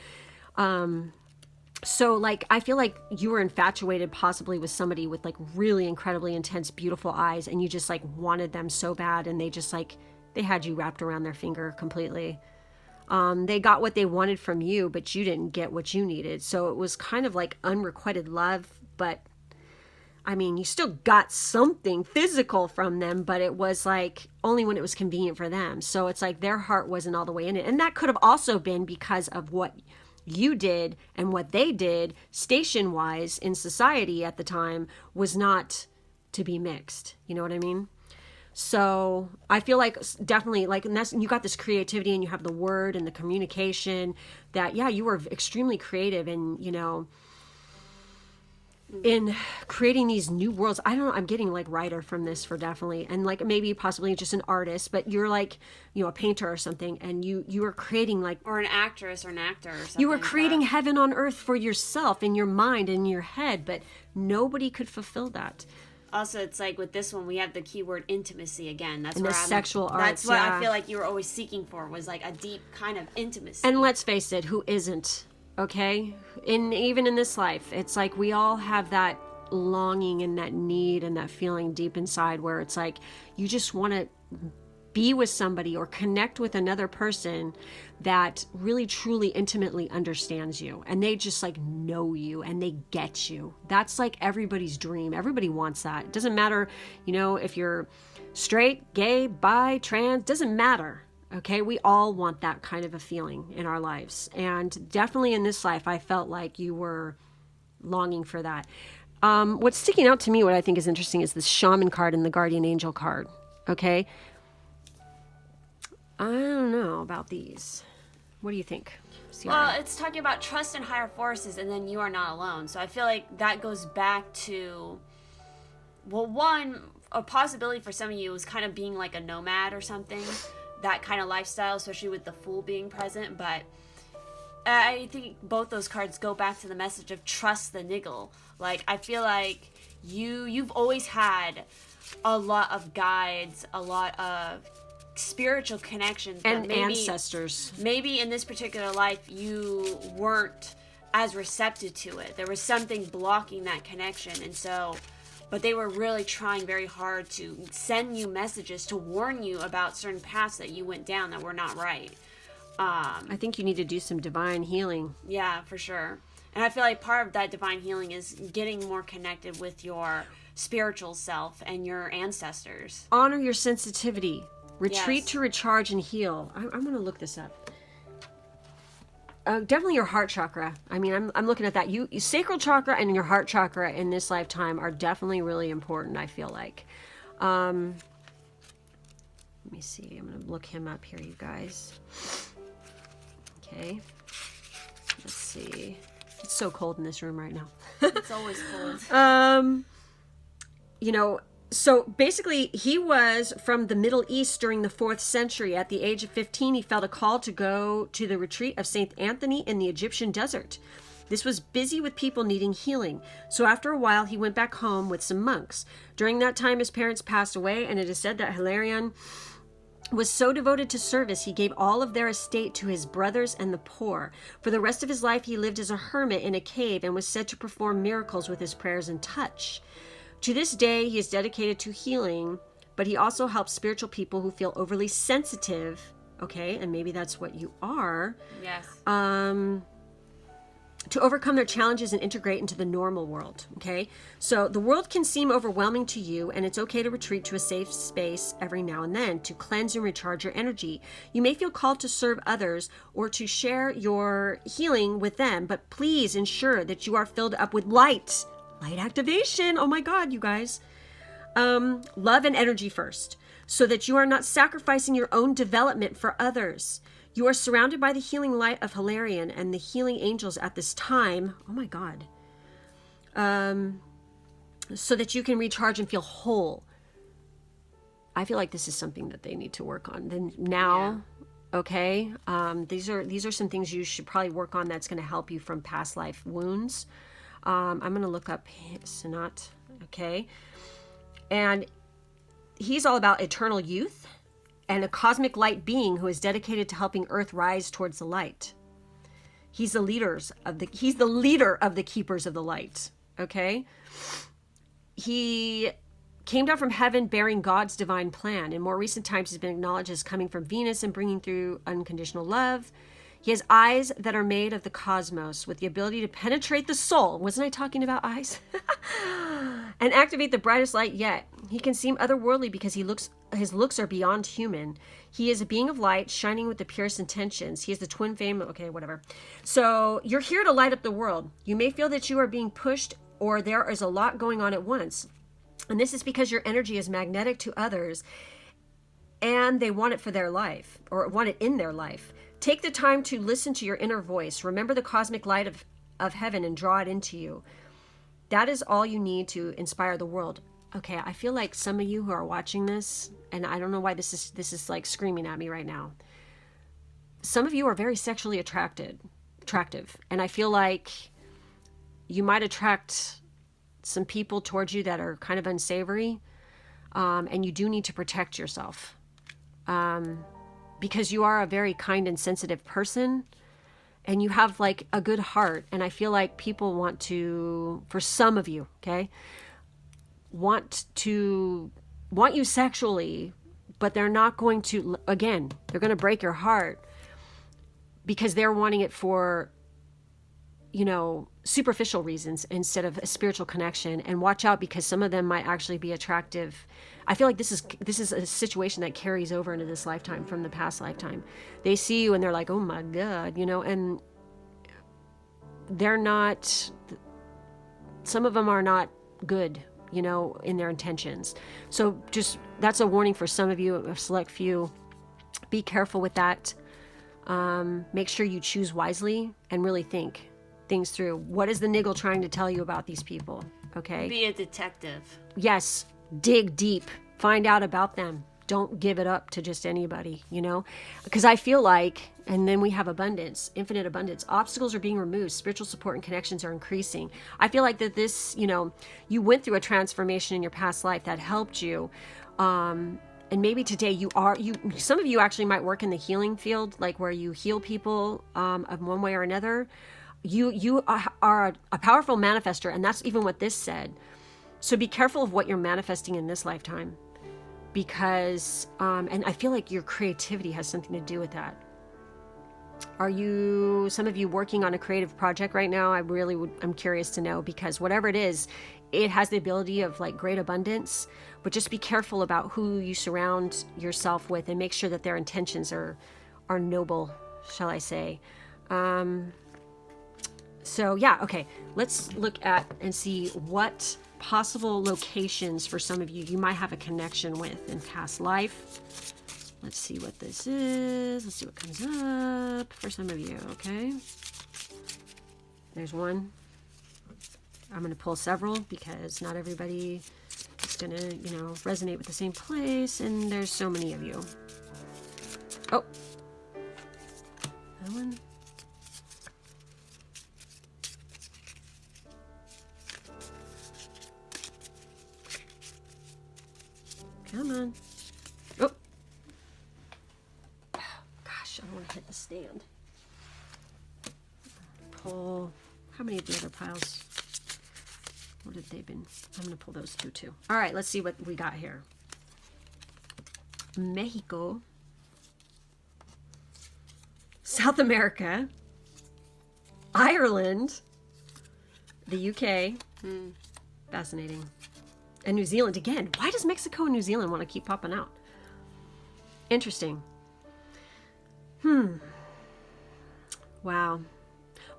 So like, I feel like you were infatuated possibly with somebody with like really incredibly intense, beautiful eyes, and you just like wanted them so bad, and they just like, they had you wrapped around their finger completely. They got what they wanted from you, but you didn't get what you needed. So it was kind of like unrequited love, but I mean, you still got something physical from them, but it was like only when it was convenient for them. So it's like their heart wasn't all the way in it. And that could have also been because of what you did, and what they did station wise in society at the time was not to be mixed. You know what I mean? So I feel like definitely like, and that's, you got this creativity and you have the word and the communication that, yeah, you were extremely creative and, you know, in creating these new worlds. I don't know, I'm getting like writer from this for definitely, and like maybe possibly just an artist, but you're like, you know, a painter or something, and you were creating like, or an actress or an actor or something. you were creating heaven on earth for yourself in your mind and in your head, but nobody could fulfill that. Also, it's like with this one, we have the keyword intimacy again. That's And where the sexual arts, that's what yeah. I feel like you were always seeking for, was like a deep kind of intimacy. And let's face it, who isn't? Okay? Even in this life, it's like we all have that longing and that need and that feeling deep inside where it's like you just want to be with somebody or connect with another person that really truly intimately understands you, and they just like know you and they get you. That's like everybody's dream. Everybody wants that. It doesn't matter, you know, if you're straight, gay, bi, trans, doesn't matter. Okay, we all want that kind of a feeling in our lives, and definitely in this life I felt like you were longing for that. What's sticking out to me, what I think is interesting, is this shaman card and the guardian angel card. Okay, I don't know about these. What do you think, Sierra? Well, it's talking about trust in higher forces, and then you are not alone. So I feel like that goes back to, well, one, a possibility for some of you is kind of being like a nomad or something, that kind of lifestyle, especially with the Fool being present. But I think both those cards go back to the message of trust the niggle. Like, I feel like you've always had a lot of guides, a lot of spiritual connections, and maybe, ancestors. Maybe in this particular life you weren't as receptive to it. There was something blocking that connection, and so, but they were really trying very hard to send you messages to warn you about certain paths that you went down that were not right. I think you need to do some divine healing. Yeah, for sure. And I feel like part of that divine healing is getting more connected with your spiritual self and your ancestors. Honor your sensitivity. Retreat Yes. to recharge and heal. I'm going to look this up. Definitely your heart chakra. I mean, I'm looking at that. You sacral chakra and your heart chakra in this lifetime are definitely really important, I feel like. Let me see. I'm going to look him up here, you guys. Okay. Let's see. It's so cold in this room right now. It's always cold. You know, so basically he was from the Middle East during the 4th century. At the age of 15, he felt a call to go to the retreat of St. Anthony in the Egyptian desert. This was busy with people needing healing. So after a while, he went back home with some monks. During that time, his parents passed away, and it is said that Hilarion was so devoted to service, he gave all of their estate to his brothers and the poor. For the rest of his life, he lived as a hermit in a cave and was said to perform miracles with his prayers and touch. To this day, he is dedicated to healing, but he also helps spiritual people who feel overly sensitive, okay, and maybe that's what you are, Yes. to overcome their challenges and integrate into the normal world, okay? So the world can seem overwhelming to you, and it's okay to retreat to a safe space every now and then to cleanse and recharge your energy. You may feel called to serve others or to share your healing with them, but please ensure that you are filled up with light. Light activation. Oh my God, you guys. Love and energy first, so that you are not sacrificing your own development for others. You are surrounded by the healing light of Hilarion and the healing angels at this time. Oh my God. So that you can recharge and feel whole. I feel like this is something that they need to work on. Then now, okay, these are some things you should probably work on that's going to help you from past life wounds. I'm going to look up Sanat, okay? And he's all about eternal youth and a cosmic light being who is dedicated to helping Earth rise towards the light. He's the leader of the keepers of the light. Okay? He came down from heaven bearing God's divine plan. In more recent times, he's been acknowledged as coming from Venus and bringing through unconditional love. He has eyes that are made of the cosmos with the ability to penetrate the soul. Wasn't I talking about eyes? And activate the brightest light yet. He can seem otherworldly because his looks are beyond human. He is a being of light, shining with the purest intentions. He is the twin flame. Okay, whatever. So you're here to light up the world. You may feel that you are being pushed or there is a lot going on at once. And this is because your energy is magnetic to others and they want it for their life or want it in their life. Take the time to listen to your inner voice. Remember the cosmic light of heaven and draw it into you. That is all you need to inspire the world. Okay, I feel like some of you who are watching this, and I don't know why this is like screaming at me right now. Some of you are very sexually attractive, and I feel like you might attract some people towards you that are kind of unsavory, and you do need to protect yourself. Because you are a very kind and sensitive person and you have like a good heart. And I feel like people want to, for some of you, okay, want you sexually, but they're not going to, again, they're going to break your heart because they're wanting it for, superficial reasons instead of a spiritual connection. And watch out because some of them might actually be attractive. I feel like this is a situation that carries over into this lifetime from the past lifetime. They see you and they're like, oh my God, and they're not, some of them are not good, in their intentions. So just, that's a warning for some of you, a select few. Be careful with that. Make sure you choose wisely and really think things through. What is the niggle trying to tell you about these people? Okay. Be a detective. Yes. Dig deep. Find out about them. Don't give it up to just anybody, because I feel like, and then we have abundance, infinite abundance. Obstacles are being removed. Spiritual support and connections are increasing. I feel like that this, you went through a transformation in your past life that helped you. And maybe today some of you actually might work in the healing field, like where you heal people of one way or another. You are a powerful manifester, and that's even what this said. So be careful of what you're manifesting in this lifetime, because, and I feel like your creativity has something to do with that. Are some of you working on a creative project right now? I'm curious to know, because whatever it is, it has the ability of like great abundance, but just be careful about who you surround yourself with and make sure that their intentions are noble, shall I say. So yeah, okay, let's look at and see what possible locations for some of you might have a connection with in past life. Let's see what this is. Let's see what comes up for some of you, okay? There's one. I'm going to pull several because not everybody is going to, resonate with the same place, and there's so many of you. Oh. That one. Come on. Oh. Gosh, I don't want to hit the stand. Pull. How many of the other piles? What have they been? I'm going to pull those two too. All right, let's see what we got here. Mexico. South America. Ireland. The UK. Fascinating. And New Zealand again. Why does Mexico and New Zealand want to keep popping out? Interesting. Wow.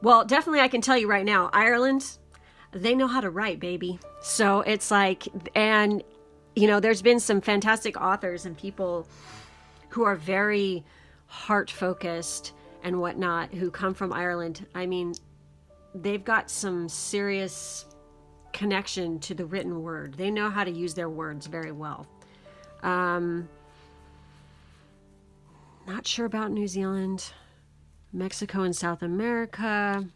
Well, definitely I can tell you right now, Ireland, they know how to write, baby. So it's like, and, there's been some fantastic authors and people who are very heart-focused and whatnot who come from Ireland. I mean, they've got some serious connection to the written word. They know how to use their words very well. Not sure about New Zealand, Mexico and South America.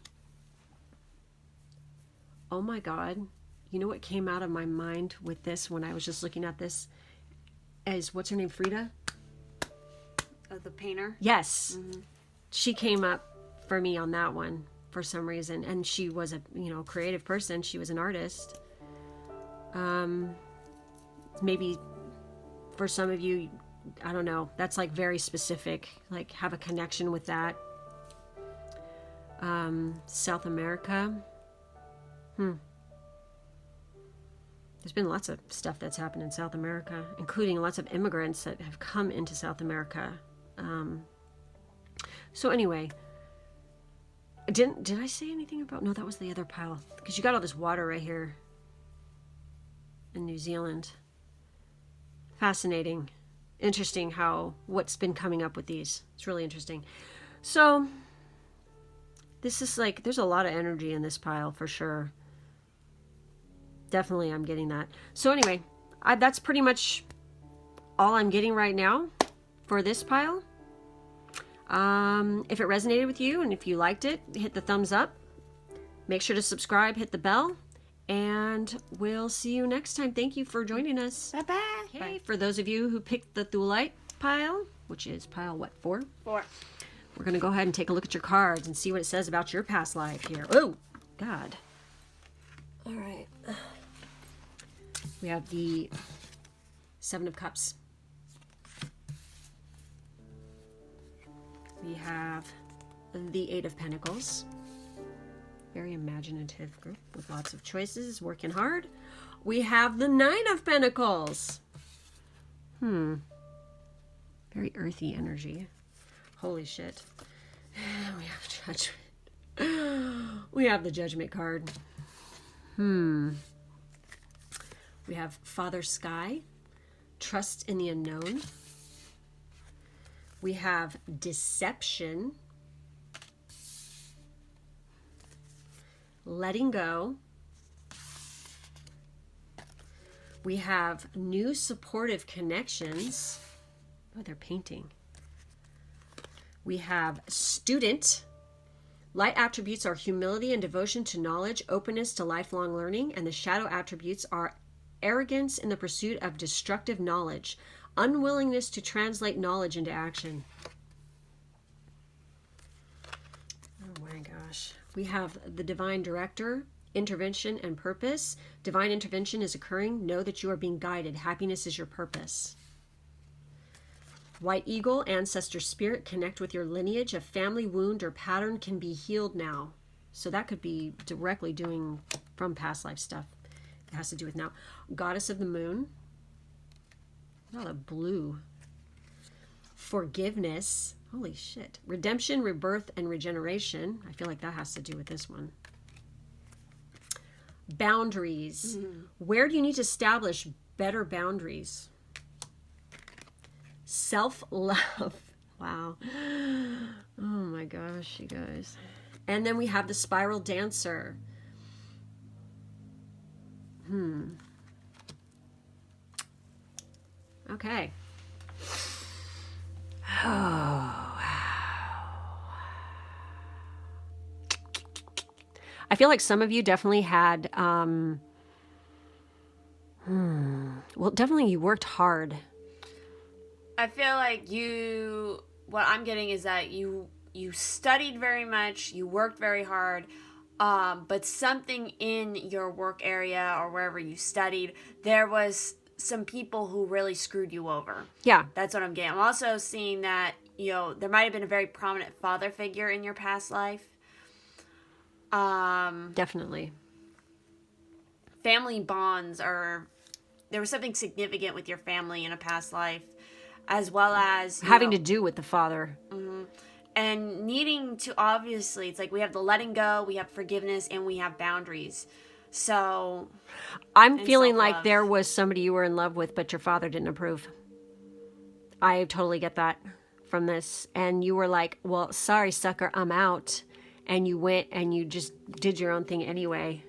Oh my God. You know what came out of my mind with this when I was just looking at this is, what's her name? Frida? The painter? Yes. Mm-hmm. She came up for me on that one for some reason. And she was a, creative person. She was an artist. Maybe for some of you, I don't know, that's like very specific, like have a connection with that. South America. There's been lots of stuff that's happened in South America, including lots of immigrants that have come into South America. So anyway, did I say anything about, no, that was the other pile, because you got all this water right here in New Zealand. Fascinating. Interesting what's been coming up with these. It's really interesting. So this is like, there's a lot of energy in this pile for sure. Definitely I'm getting that. So anyway, that's pretty much all I'm getting right now for this pile. If it resonated with you and if you liked it, hit the thumbs up. Make sure to subscribe, hit the bell, and we'll see you next time. Thank you for joining us. Bye-bye. Okay, for those of you who picked the Thulite pile, which is pile what, 4? 4. We're going to go ahead and take a look at your cards and see what it says about your past life here. Oh, God. All right. We have the 7 of Cups. We have the 8 of Pentacles. Very imaginative group with lots of choices, working hard. We have the 9 of Pentacles. Very earthy energy. Holy shit. We have Judgment. We have the Judgment card. We have Father Sky. Trust in the unknown. We have Deception. Letting go. We have New supportive connections. Oh, they're painting. We have Student. Light attributes are humility and devotion to knowledge, openness to lifelong learning, and the shadow attributes are arrogance in the pursuit of destructive knowledge, unwillingness to translate knowledge into action. Oh my gosh. We have the Divine Director, intervention and purpose. Divine intervention is occurring. Know that you are being guided. Happiness is your purpose. White Eagle, ancestor spirit, connect with your lineage. A family wound or pattern can be healed now. So that could be directly doing from past life stuff. It has to do with now. Goddess of the Moon. Oh, the blue. Forgiveness. Holy shit. Redemption, rebirth, and regeneration. I feel like that has to do with this one. Boundaries. Where do you need to establish better boundaries? Self-love. Wow. Oh my gosh, you guys. And then we have the Spiral Dancer. Okay. Oh, I feel like some of you definitely had, well, definitely you worked hard. I feel like what I'm getting is that you studied very much, you worked very hard, but something in your work area or wherever you studied, there was some people who really screwed you over. Yeah. That's what I'm getting. I'm also seeing that, there might have been a very prominent father figure in your past life. Definitely. Family bonds there was something significant with your family in a past life, as well as having to do with the father. And needing to, obviously, it's like we have the letting go, we have forgiveness, and we have boundaries. So I'm feeling like there was somebody you were in love with, but your father didn't approve. I totally get that from this. And you were like, well, sorry, sucker, I'm out. And you went and you just did your own thing anyway.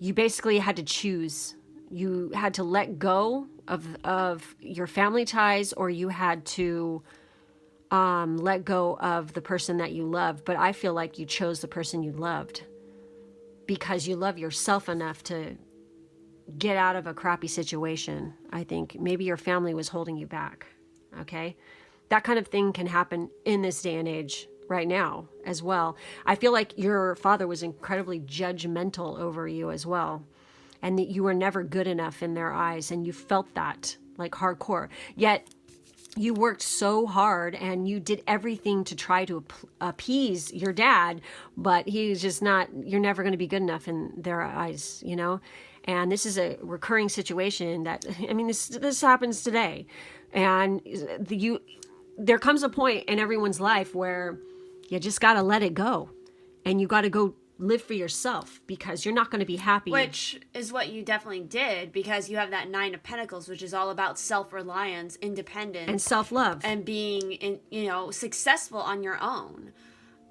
You basically had to choose. You had to let go of your family ties, or you had to let go of the person that you loved. But I feel like you chose the person you loved because you love yourself enough to get out of a crappy situation. I think maybe your family was holding you back. Okay? that kind of thing can happen in this day and age right now as well. I feel like your father was incredibly judgmental over you as well, and that you were never good enough in their eyes, and you felt that like hardcore. Yet you worked so hard and you did everything to try to appease your dad, but he's just not, you're never going to be good enough in their eyes, you know? And this is a recurring situation that, I mean, this happens today. And there comes a point in everyone's life where you just got to let it go, and you got to go live for yourself, because you're not going to be happy. Which is what you definitely did, because you have that Nine of Pentacles, which is all about self-reliance, independence, and self-love, and being successful on your own.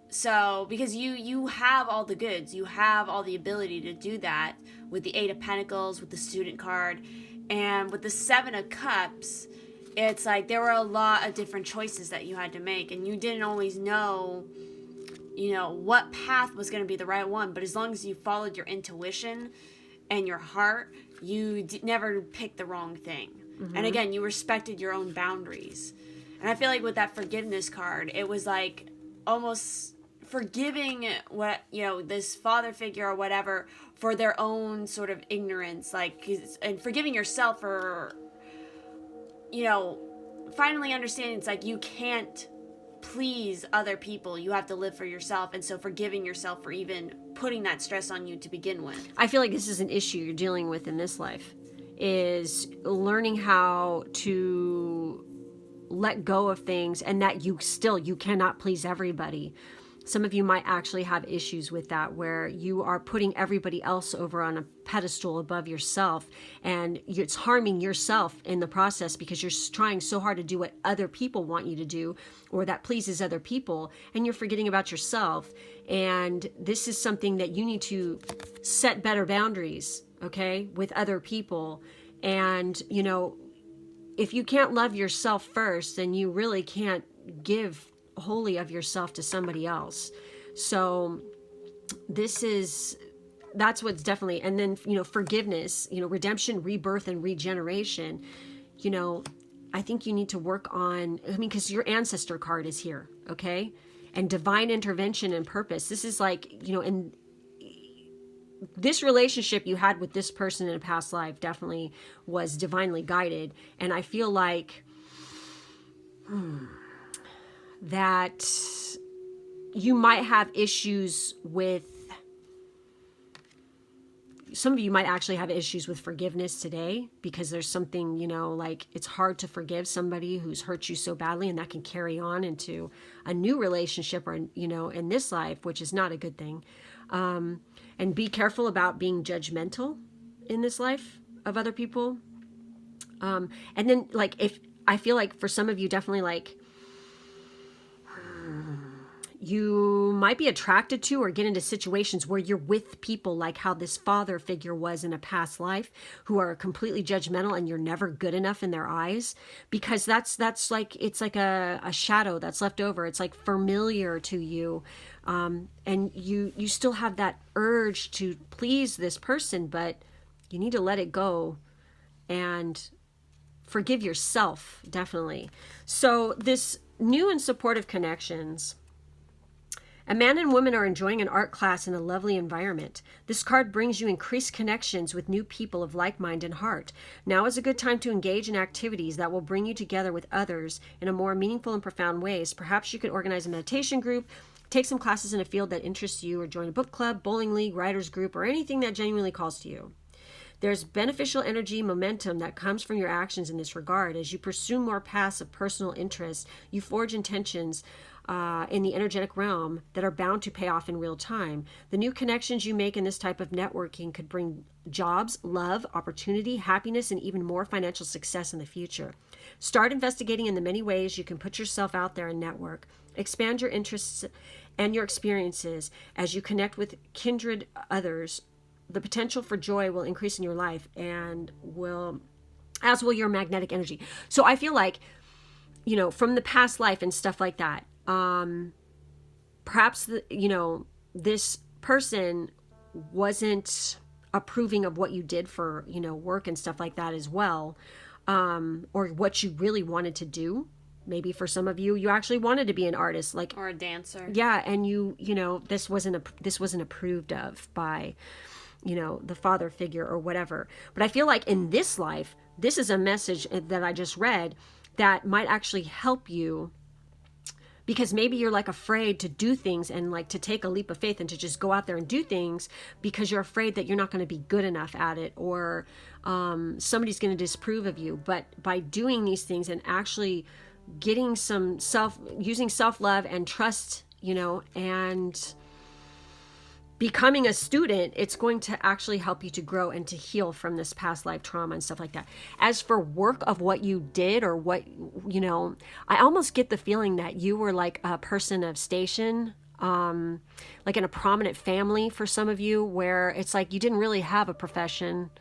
So because you have all the goods, you have all the ability to do that with the Eight of Pentacles, with the Student card, and with the Seven of Cups. It's like there were a lot of different choices that you had to make, and you didn't always know what path was going to be the right one. But as long as you followed your intuition and your heart, you never picked the wrong thing. Mm-hmm. And again, you respected your own boundaries. And I feel like with that forgiveness card, it was like almost forgiving this father figure or whatever for their own sort of ignorance, and forgiving yourself for, finally understanding it's like you can't please other people. You have to live for yourself. And so forgiving yourself for even putting that stress on you to begin with. I feel like this is an issue you're dealing with in this life, is learning how to let go of things, and that you cannot please everybody. Some of you might actually have issues with that, where you are putting everybody else over on a pedestal above yourself, and it's harming yourself in the process, because you're trying so hard to do what other people want you to do, or that pleases other people, and you're forgetting about yourself. And this is something that you need to set better boundaries, okay, with other people. And, if you can't love yourself first, then you really can't give wholly of yourself to somebody else. So that's what's definitely, and then, forgiveness, redemption, rebirth, and regeneration. I think you need to work on, because your ancestor card is here, okay? And divine intervention and purpose. This is like, in this relationship you had with this person in a past life definitely was divinely guided. And I feel like that you might have issues with, some of you might actually have issues with forgiveness today, because there's something, like it's hard to forgive somebody who's hurt you so badly, and that can carry on into a new relationship, or, in this life, which is not a good thing. And be careful about being judgmental in this life of other people. And then, if I feel like for some of you, definitely you might be attracted to or get into situations where you're with people like how this father figure was in a past life, who are completely judgmental, and you're never good enough in their eyes, because that's like, it's like a shadow that's left over. It's like familiar to you. And you still have that urge to please this person, but you need to let it go and forgive yourself, definitely. So this new and supportive connections. A man and woman are enjoying an art class in a lovely environment. This card brings you increased connections with new people of like mind and heart. Now is a good time to engage in activities that will bring you together with others in a more meaningful and profound ways. Perhaps you could organize a meditation group, take some classes in a field that interests you, or join a book club, bowling league, writers group, or anything that genuinely calls to you. There's beneficial energy, momentum that comes from your actions in this regard. As you pursue more paths of personal interest, you forge intentions in the energetic realm that are bound to pay off in real time. The new connections you make in this type of networking could bring jobs, love, opportunity, happiness, and even more financial success in the future. Start investigating in the many ways you can put yourself out there and network. Expand your interests and your experiences as you connect with kindred others. The potential for joy will increase in your life, and as will your magnetic energy. So I feel like, from the past life and stuff like that, perhaps this person wasn't approving of what you did for work and stuff like that as well, or what you really wanted to do. Maybe for some of you, you actually wanted to be an artist, like, or a dancer. yeah, and you know, this wasn't approved of by, you know, the father figure or whatever. But I feel like in this life, this is a message that I just read that might actually help you, because maybe you're like afraid to do things and like to take a leap of faith and to just go out there and do things because you're afraid that you're not going to be good enough at it, or somebody's going to disapprove of you. But by doing these things and actually getting some using self-love and trust, you know, and becoming a student, it's going to actually help you to grow and to heal from this past life trauma and stuff like that. As for work of what you did or what, you know, I almost get the feeling that you were like a person of station, like in a prominent family for some of you, where it's like you didn't really have a profession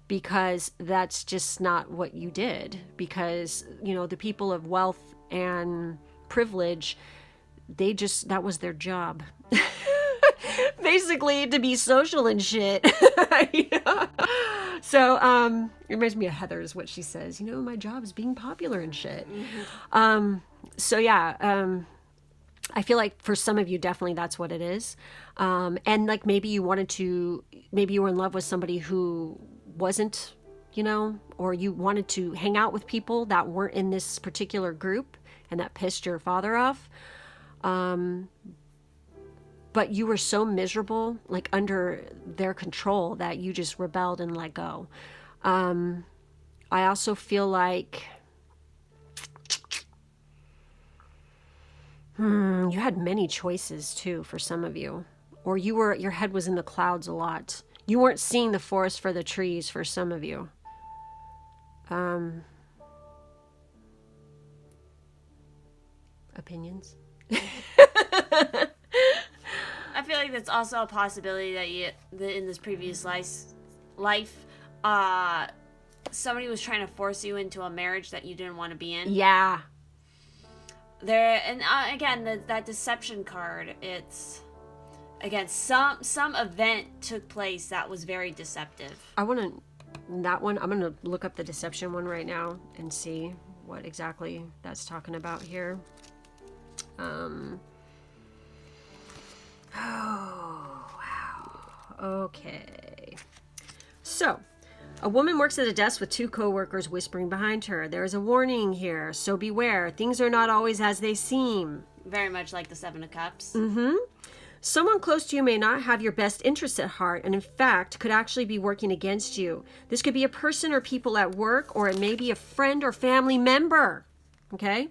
because that's just not what you did. Because, you know, the people of wealth and privilege, that was their job. Basically, to be social and shit. Yeah. So it reminds me of Heather, is what she says, you know, my job is being popular and shit. Mm-hmm. So yeah, I feel like for some of you, definitely that's what it is. And like maybe you were in love with somebody who wasn't, you know, or you wanted to hang out with people that weren't in this particular group, and that pissed your father off. But you were so miserable, like under their control, that you just rebelled and let go. I also feel like you had many choices too for some of you. Or your head was in the clouds a lot. You weren't seeing the forest for the trees for some of you. Opinions? I feel like that's also a possibility that in this previous life, somebody was trying to force you into a marriage that you didn't want to be in. Yeah. Again, that deception card, it's, again, some event took place that was very deceptive. I'm going to look up the deception one right now and see what exactly that's talking about here. Oh, wow. Okay. So, a woman works at a desk with two co-workers whispering behind her. There is a warning here, so beware. Things are not always as they seem. Very much like the Seven of Cups. Mm-hmm. Someone close to you may not have your best interests at heart, and in fact could actually be working against you. This could be a person or people at work, or it may be a friend or family member. Okay?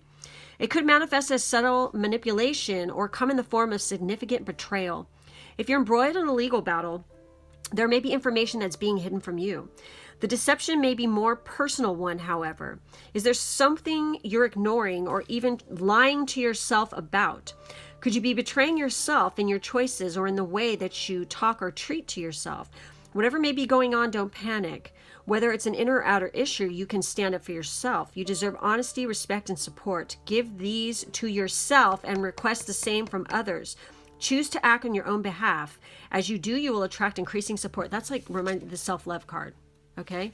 It could manifest as subtle manipulation or come in the form of significant betrayal. If you're embroiled in a legal battle, there may be information that's being hidden from you. The deception may be more personal one, however. Is there something you're ignoring or even lying to yourself about? Could you be betraying yourself in your choices or in the way that you talk or treat to yourself? Whatever may be going on, don't panic. Whether it's an inner or outer issue, you can stand up for yourself. You deserve honesty, respect, and support. Give these to yourself and request the same from others. Choose to act on your own behalf. As you do, you will attract increasing support. That's like the self-love card. Okay?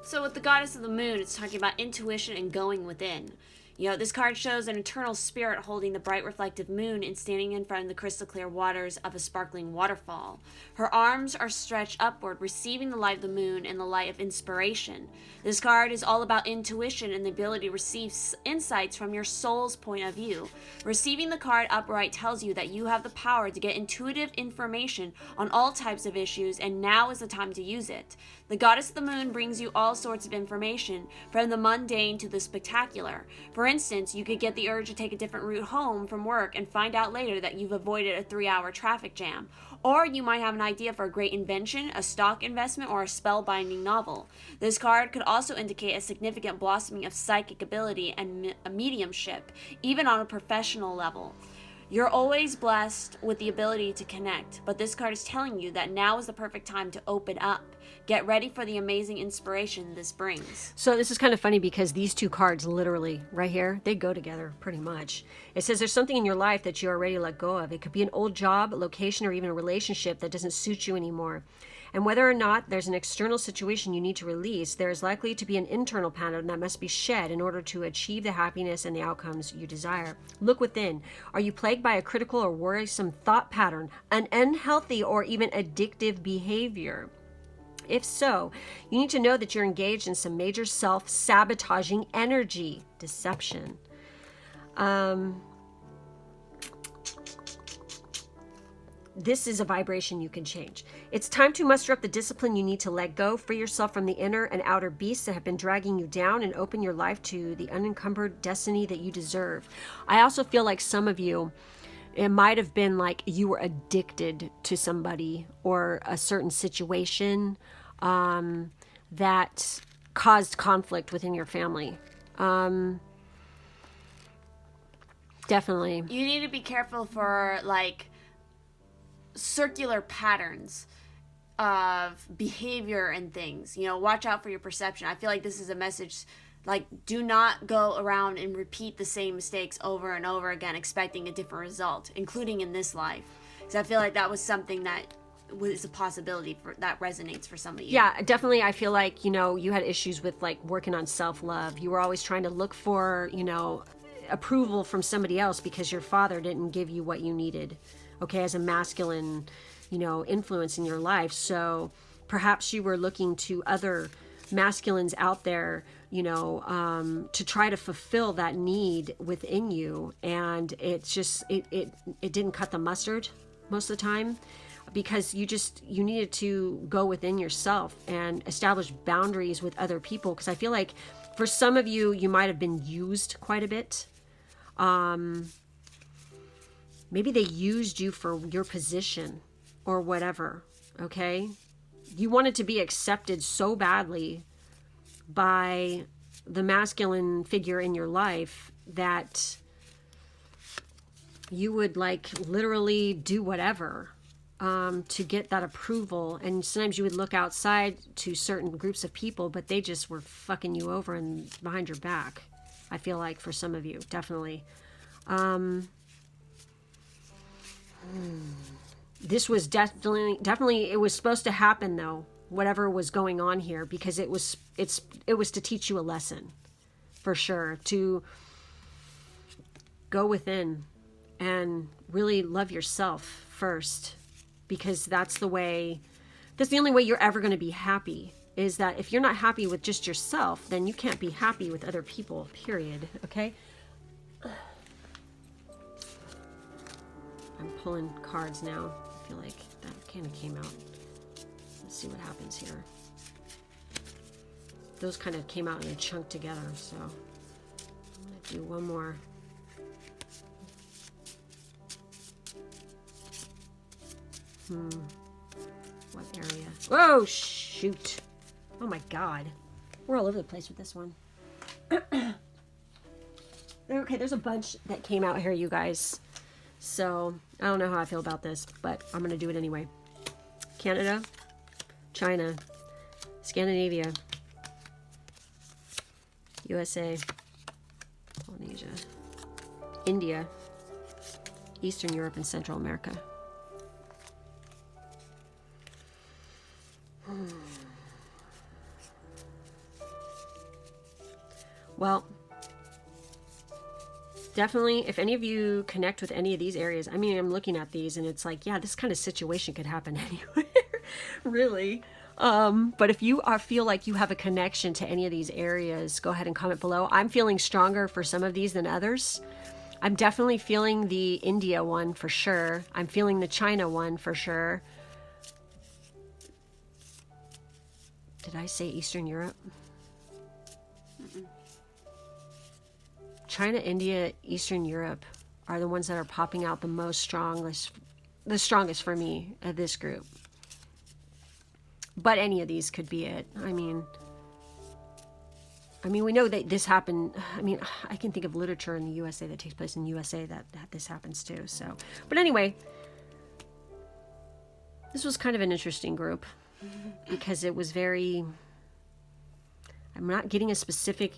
So with the Goddess of the Moon, it's talking about intuition and going within. You know, this card shows an eternal spirit holding the bright reflective moon and standing in front of the crystal clear waters of a sparkling waterfall. Her arms are stretched upward, receiving the light of the moon and the light of inspiration. This card is all about intuition and the ability to receive insights from your soul's point of view. Receiving the card upright tells you that you have the power to get intuitive information on all types of issues, and now is the time to use it. The Goddess of the Moon brings you all sorts of information, from the mundane to the spectacular. For instance, you could get the urge to take a different route home from work and find out later that you've avoided a 3-hour traffic jam. Or you might have an idea for a great invention, a stock investment, or a spellbinding novel. This card could also indicate a significant blossoming of psychic ability and a mediumship, even on a professional level. You're always blessed with the ability to connect, but this card is telling you that now is the perfect time to open up. Get ready for the amazing inspiration this brings. So this is kind of funny because these two cards literally right here, they go together pretty much. It says there's something in your life that you already let go of. It could be an old job, location, or even a relationship that doesn't suit you anymore. And whether or not there's an external situation you need to release, there is likely to be an internal pattern that must be shed in order to achieve the happiness and the outcomes you desire. Look within. Are you plagued by a critical or worrisome thought pattern, an unhealthy or even addictive behavior? If so, you need to know that you're engaged in some major self-sabotaging energy deception. This is a vibration you can change. It's time to muster up the discipline you need to let go, free yourself from the inner and outer beasts that have been dragging you down, and open your life to the unencumbered destiny that you deserve. I also feel like some of you, it might have been like you were addicted to somebody or a certain situation that caused conflict within your family. Definitely. You need to be careful for like circular patterns of behavior and things. You know, watch out for your perception. I feel like this is a message like, do not go around and repeat the same mistakes over and over again expecting a different result, including in this life. Because I feel like that was something that was a possibility for that resonates for some of you. Yeah, definitely. I feel like, you know, you had issues with like working on self-love. You were always trying to look for, you know, approval from somebody else because your father didn't give you what you needed, okay, as a masculine, you know, influence in your life. So perhaps you were looking to other masculines out there, you know, to try to fulfill that need within you. And it's just, it didn't cut the mustard most of the time, because you needed to go within yourself and establish boundaries with other people. Because I feel like for some of you, you might have been used quite a bit. Maybe they used you for your position or whatever, okay? You wanted to be accepted so badly by the masculine figure in your life that you would like literally do whatever to get that approval. And sometimes you would look outside to certain groups of people, but they just were fucking you over and behind your back. I feel like for some of you, definitely. This was definitely it was supposed to happen though, whatever was going on here, because it was to teach you a lesson, for sure, to go within and really love yourself first, because that's the only way you're ever going to be happy. Is that if you're not happy with just yourself, then you can't be happy with other people, period. Okay? I'm pulling cards now. I feel like that kind of came out. Let's see what happens here. Those kind of came out in a chunk together, so I'm going to do one more. What area? Oh, shoot. Oh my God. We're all over the place with this one. Okay, there's a bunch that came out here, you guys. So, I don't know how I feel about this, but I'm going to do it anyway. Canada, China, Scandinavia, USA, Polynesia, India, Eastern Europe, and Central America. Well, definitely, if any of you connect with any of these areas, I mean, I'm looking at these and it's like, yeah, this kind of situation could happen anywhere, really. But if you feel like you have a connection to any of these areas, go ahead and comment below. I'm feeling stronger for some of these than others. I'm definitely feeling the India one for sure. I'm feeling the China one for sure. Did I say Eastern Europe? Mm-mm. China, India, Eastern Europe are the ones that are popping out the strongest for me of this group. But any of these could be it. I mean, we know that this happened. I mean, I can think of literature in the USA that takes place in the USA that this happens too. So, but anyway, this was kind of an interesting group because it was very. I'm not getting a specific,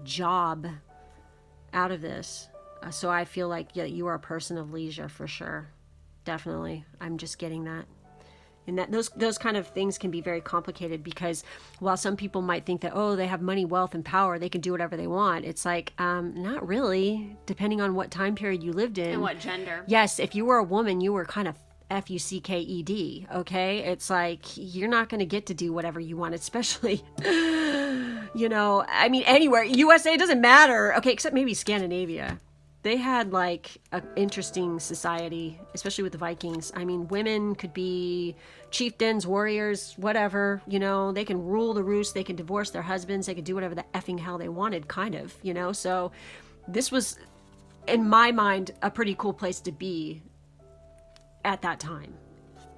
job out of this. So I feel like, yeah, you are a person of leisure for sure. Definitely. I'm just getting that. And that those kind of things can be very complicated, because while some people might think that, oh, they have money, wealth, and power, they can do whatever they want. It's like, not really, depending on what time period you lived in. And what gender. Yes, if you were a woman, you were kind of fucked, okay? It's like, you're not going to get to do whatever you want, especially, I mean, anywhere. USA doesn't matter. Okay, except maybe Scandinavia. They had like an interesting society, especially with the Vikings. I mean, women could be chieftains, warriors, whatever, they can rule the roost. They can divorce their husbands. They could do whatever the effing hell they wanted, kind of, So this was, in my mind, a pretty cool place to be at that time,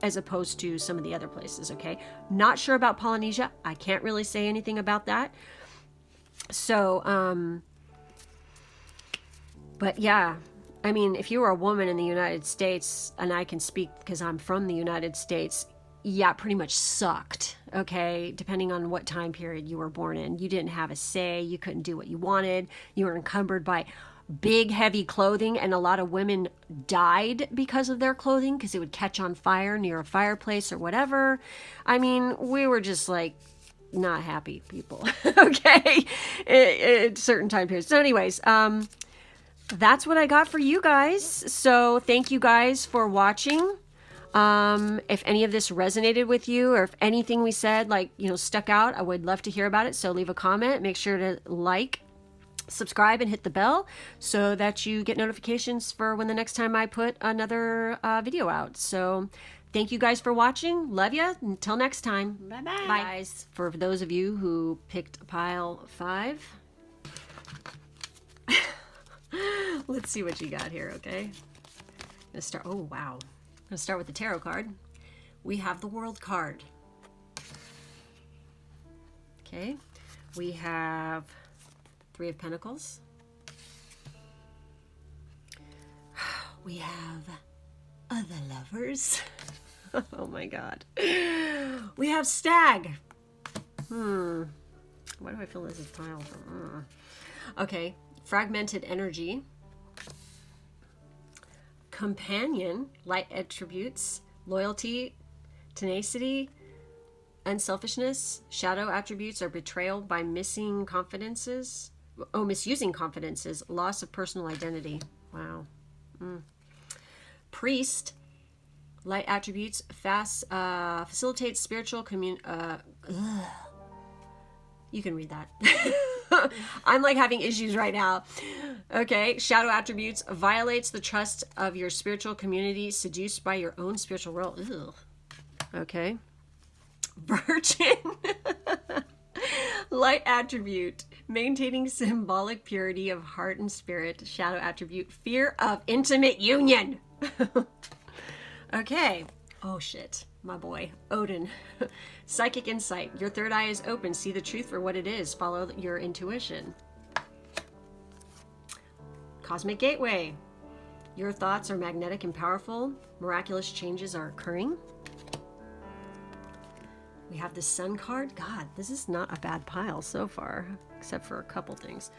as opposed to some of the other places, okay? Not sure about Polynesia. I can't really say anything about that. So, but yeah, I mean, if you were a woman in the United States, and I can speak because I'm from the United States, yeah, pretty much sucked, okay? Depending on what time period you were born in. You didn't have a say. You couldn't do what you wanted. You were encumbered by big, heavy clothing, and a lot of women died because of their clothing, because it would catch on fire near a fireplace or whatever. I mean, we were just like not happy people, okay? At certain time periods. So anyways, that's what I got for you guys. So thank you guys for watching. If any of this resonated with you, or if anything we said, stuck out, I would love to hear about it. So leave a comment. Make sure to like, subscribe, and hit the bell so that you get notifications for when the next time I put another video out. So thank you guys for watching. Love ya. Until next time. Bye-bye. Bye, guys. For those of you who picked pile 5. Let's see what you got here, okay? I'm gonna start. Oh, wow. I'm gonna start with the tarot card. We have the World card. Okay. We have 3 of Pentacles. We have the Lovers. Oh my God. We have Stag. Why do I feel this is pile? Okay. Fragmented Energy. Companion, light attributes, loyalty, tenacity, unselfishness. Shadow attributes are betrayal by misusing confidences, loss of personal identity. Wow. Priest, light attributes, facilitates spiritual you can read that. I'm like having issues right now. Okay. Shadow attributes, violates the trust of your spiritual community, seduced by your own spiritual role. Ew. Okay. Virgin. Light attribute, maintaining symbolic purity of heart and spirit. Shadow attribute, fear of intimate union. Okay. Oh shit. My boy, Odin. Psychic insight. Your third eye is open. See the truth for what it is. Follow your intuition. Cosmic gateway. Your thoughts are magnetic and powerful. Miraculous changes are occurring. We have the Sun card. God, this is not a bad pile so far, except for a couple things.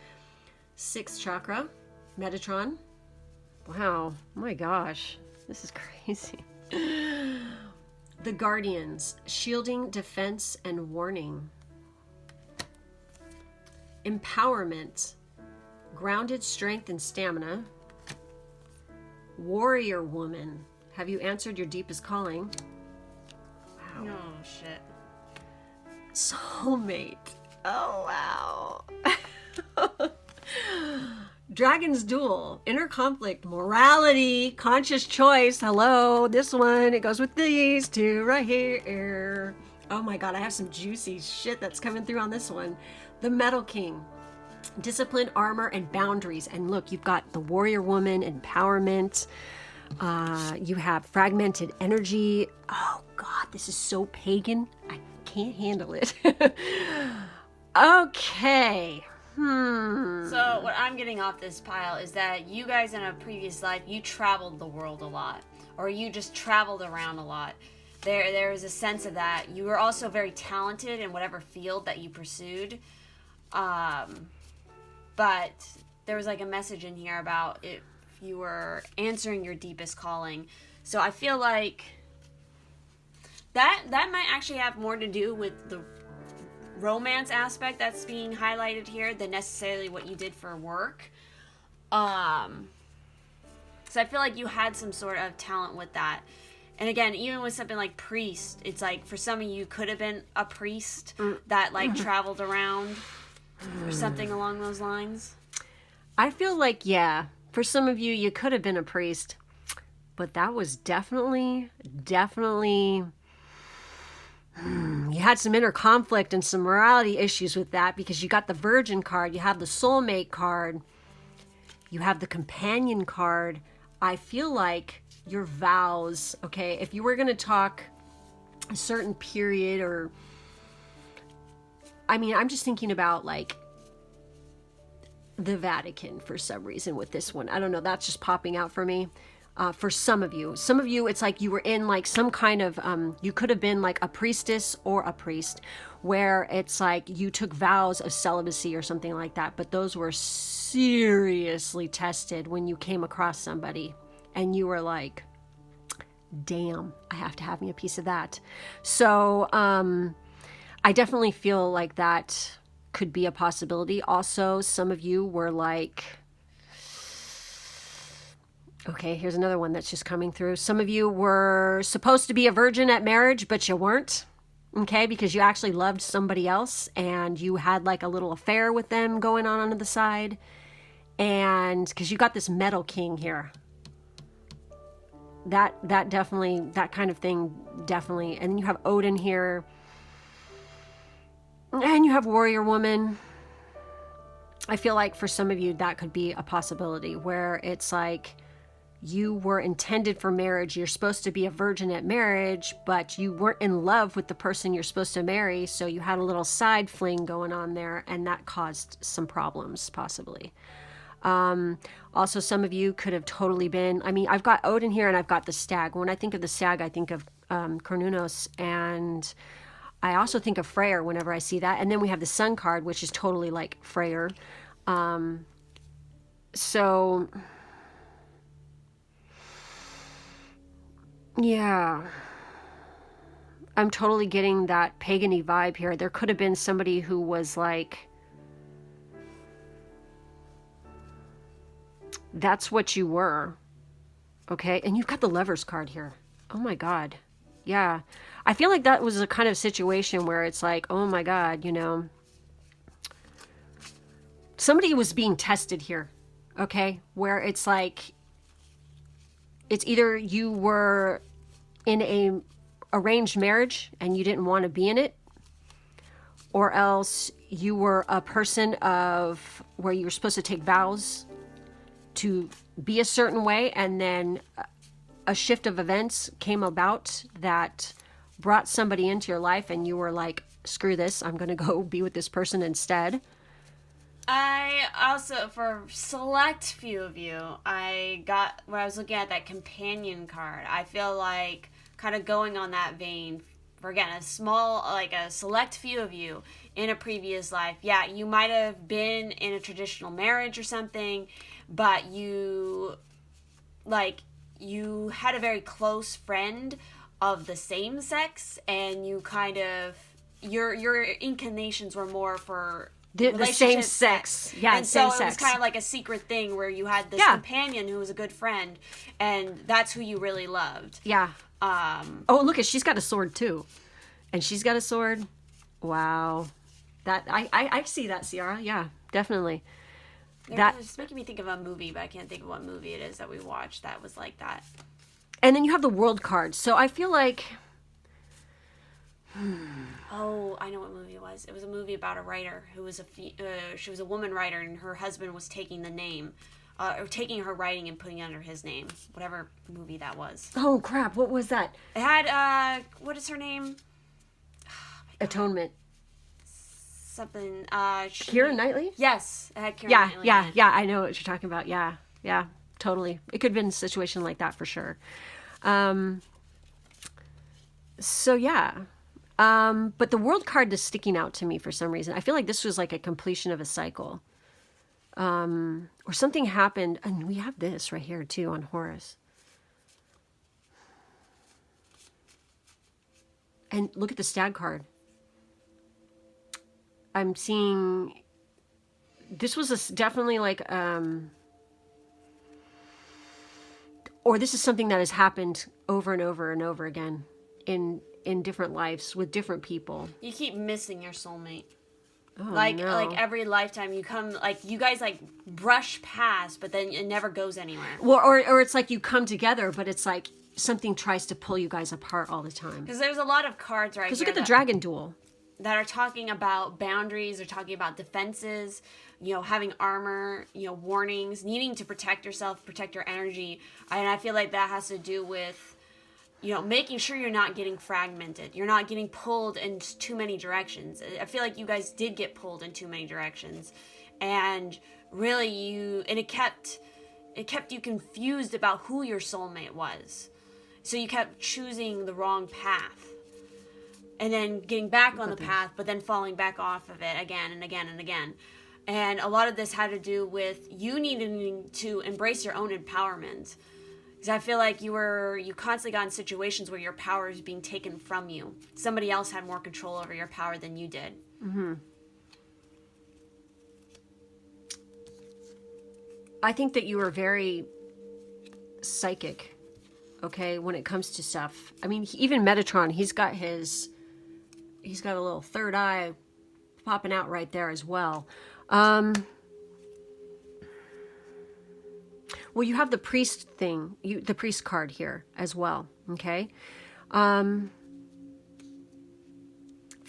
6th chakra. Metatron. Wow. My gosh. This is crazy. The Guardians, shielding, defense, and warning. Empowerment, grounded strength and stamina. Warrior woman, have you answered your deepest calling? Wow. Oh, shit. Soulmate. Oh, wow. Dragon's Duel, inner conflict, morality, conscious choice. Hello, this one, it goes with these 2 right here. Oh my God, I have some juicy shit that's coming through on this one. The Metal King, discipline, armor, and boundaries. And look, you've got the warrior woman, empowerment. You have fragmented energy. Oh God, this is so pagan. I can't handle it. Okay. So what I'm getting off this pile is that you guys in a previous life, you traveled the world a lot, or you just traveled around a lot. There is a sense of that. You were also very talented in whatever field that you pursued. But there was like a message in here about if you were answering your deepest calling. So I feel like That might actually have more to do with the romance aspect that's being highlighted here than necessarily what you did for work. So I feel like you had some sort of talent with that. And again, even with something like priest, it's like for some of you could have been a priest that like traveled around or something along those lines. I feel like, yeah, for some of you, you could have been a priest, but that was definitely, you had some inner conflict and some morality issues with that because you got the Virgin card, you have the soulmate card, you have the companion card. I feel like your vows, okay, if you were going to talk a certain period or, I mean, I'm just thinking about like the Vatican for some reason with this one. I don't know, that's just popping out for me. For some of you, it's like you were in like some kind of, you could have been like a priestess or a priest where it's like you took vows of celibacy or something like that. But those were seriously tested when you came across somebody and you were like, damn, I have to have me a piece of that. So I definitely feel like that could be a possibility. Also, some of you were like, okay, here's another one that's just coming through. Some of you were supposed to be a virgin at marriage, but you weren't, okay, because you actually loved somebody else and you had like a little affair with them going on the side. And because you got this metal king here. That definitely, that kind of thing, definitely. And you have Odin here. And you have warrior woman. I feel like for some of you, that could be a possibility where it's like, you were intended for marriage. You're supposed to be a virgin at marriage, but you weren't in love with the person you're supposed to marry. So you had a little side fling going on there, and that caused some problems, possibly. Also, some of you could have totally been, I mean, I've got Odin here and I've got the stag. When I think of the stag, I think of Cernunnos, and I also think of Freyr whenever I see that. And then we have the sun card, which is totally like Freyr. So... yeah, I'm totally getting that pagan-y vibe here. There could have been somebody who was like, that's what you were, okay? And you've got the Lovers card here. Oh my God. Yeah. I feel like that was a kind of situation where it's like, oh my God, you know, somebody was being tested here, okay? Where it's like, it's either you were in a arranged marriage and you didn't want to be in it, or else you were a person of where you were supposed to take vows to be a certain way, and then a shift of events came about that brought somebody into your life and you were like, screw this, I'm going to go be with this person instead. I also, for select few of you, I got, when I was looking at that companion card, I feel like kind of going on that vein, for again, a small, like a select few of you in a previous life. Yeah, you might have been in a traditional marriage or something, but you, like, you had a very close friend of the same sex, and you kind of, your inclinations were more for the same sex. Yeah, and same so it was sex. kind of like a secret thing where you had this companion who was a good friend, and that's who you really loved. Yeah. Oh, look, she's got a sword too. And she's got a sword. Wow. That I see that, Ciara. Yeah, definitely. It's making me think of a movie, but I can't think of what movie it is that we watched that was like that. And then you have the world card. So I feel like... Oh, I know what movie it was. It was a movie about a writer who was she was a woman writer, and her husband was taking the name, or taking her writing and putting it under his name. Whatever movie that was. Oh crap! What was that? It had what is her name? Atonement. Something. Keira Knightley. Yes, it had Keira Knightley. Yeah. I know what you're talking about. Yeah, totally. It could have been a situation like that for sure. So yeah. But the world card is sticking out to me for some reason. I feel like this was like a completion of a cycle. Or something happened, and we have this right here too on Horus. And look at the Stag card. I'm seeing this was definitely like, or this is something that has happened over and over and over again in different lives with different people. You keep missing your soulmate. Oh, like no. every lifetime you come, like you guys like brush past, but then it never goes anywhere. Well, or it's like you come together, but it's like something tries to pull you guys apart all the time. Because there's a lot of cards right here. Because look at the dragon duel. That are talking about boundaries, they're talking about defenses, you know, having armor, you know, warnings, needing to protect yourself, protect your energy. And I feel like that has to do with, you know, making sure you're not getting fragmented. You're not getting pulled in too many directions. I feel like you guys did get pulled in too many directions. And really it kept you confused about who your soulmate was. So you kept choosing the wrong path. And then getting back on the path, but then falling back off of it again and again and again. And a lot of this had to do with you needing to embrace your own empowerment. Because I feel like you constantly got in situations where your power is being taken from you. Somebody else had more control over your power than you did. Mm-hmm. I think that you were very psychic, okay, when it comes to stuff. I mean, even Metatron, he's got a little third eye popping out right there as well. Well, you have the priest thing, the priest card here as well, okay? For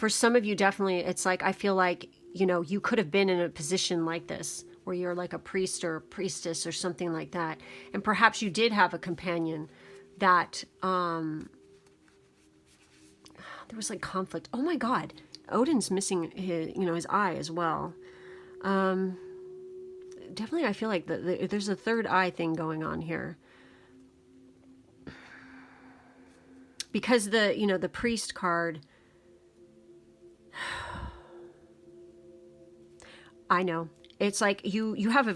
some of you, definitely, it's like, I feel like, you know, you could have been in a position like this, where you're like a priest or a priestess or something like that. And perhaps you did have a companion that, there was like conflict. Oh my God. Odin's missing his eye as well. Definitely, I feel like there's a third eye thing going on here. Because the priest card, I know. It's like you had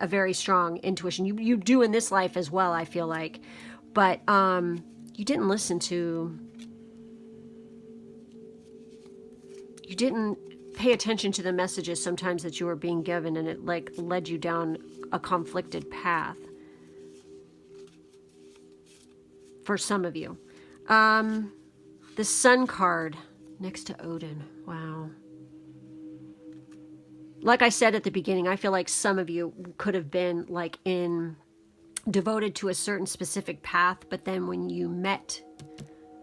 a very strong intuition. You do in this life as well, I feel like. But you didn't listen to, you didn't pay attention to the messages sometimes that you were being given, and it like led you down a conflicted path. For some of you. The Sun card next to Odin. Wow. Like I said at the beginning, I feel like some of you could have been like devoted to a certain specific path, but then when you met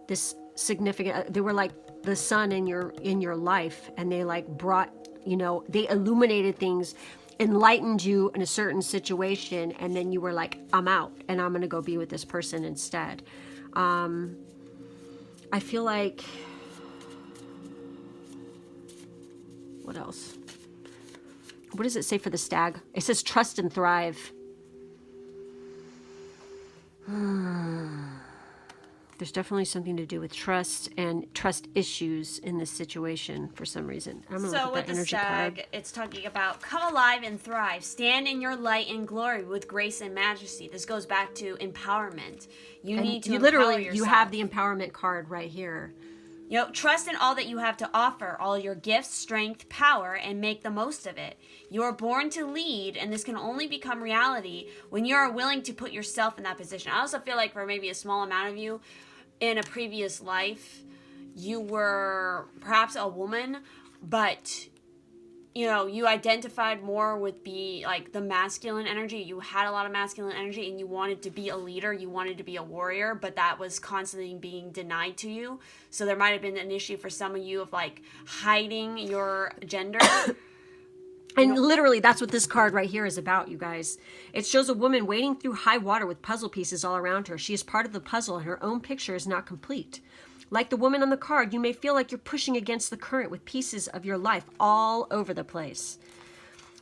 this significant, they were like the sun in your life, and they like brought, they illuminated things, enlightened you in a certain situation, and then you were like, I'm out and I'm gonna go be with this person instead. I feel like, what else? What does it say for the stag? It says trust and thrive. There's definitely something to do with trust and trust issues in this situation for some reason. I'm gonna look at that energy card. It's talking about come alive and thrive. Stand in your light and glory with grace and majesty. This goes back to empowerment. You need to empower yourself. You have the empowerment card right here. Trust in all that you have to offer, all your gifts, strength, power, and make the most of it. You are born to lead, and this can only become reality when you are willing to put yourself in that position. I also feel like for maybe a small amount of you, in a previous life, you were perhaps a woman, but you identified more with the masculine energy. You had a lot of masculine energy and you wanted to be a leader. You wanted to be a warrior, but that was constantly being denied to you. So there might have been an issue for some of you of hiding your gender. And literally, that's what this card right here is about, you guys. It shows a woman wading through high water with puzzle pieces all around her. She is part of the puzzle and her own picture is not complete. Like the woman on the card, you may feel like you're pushing against the current with pieces of your life all over the place.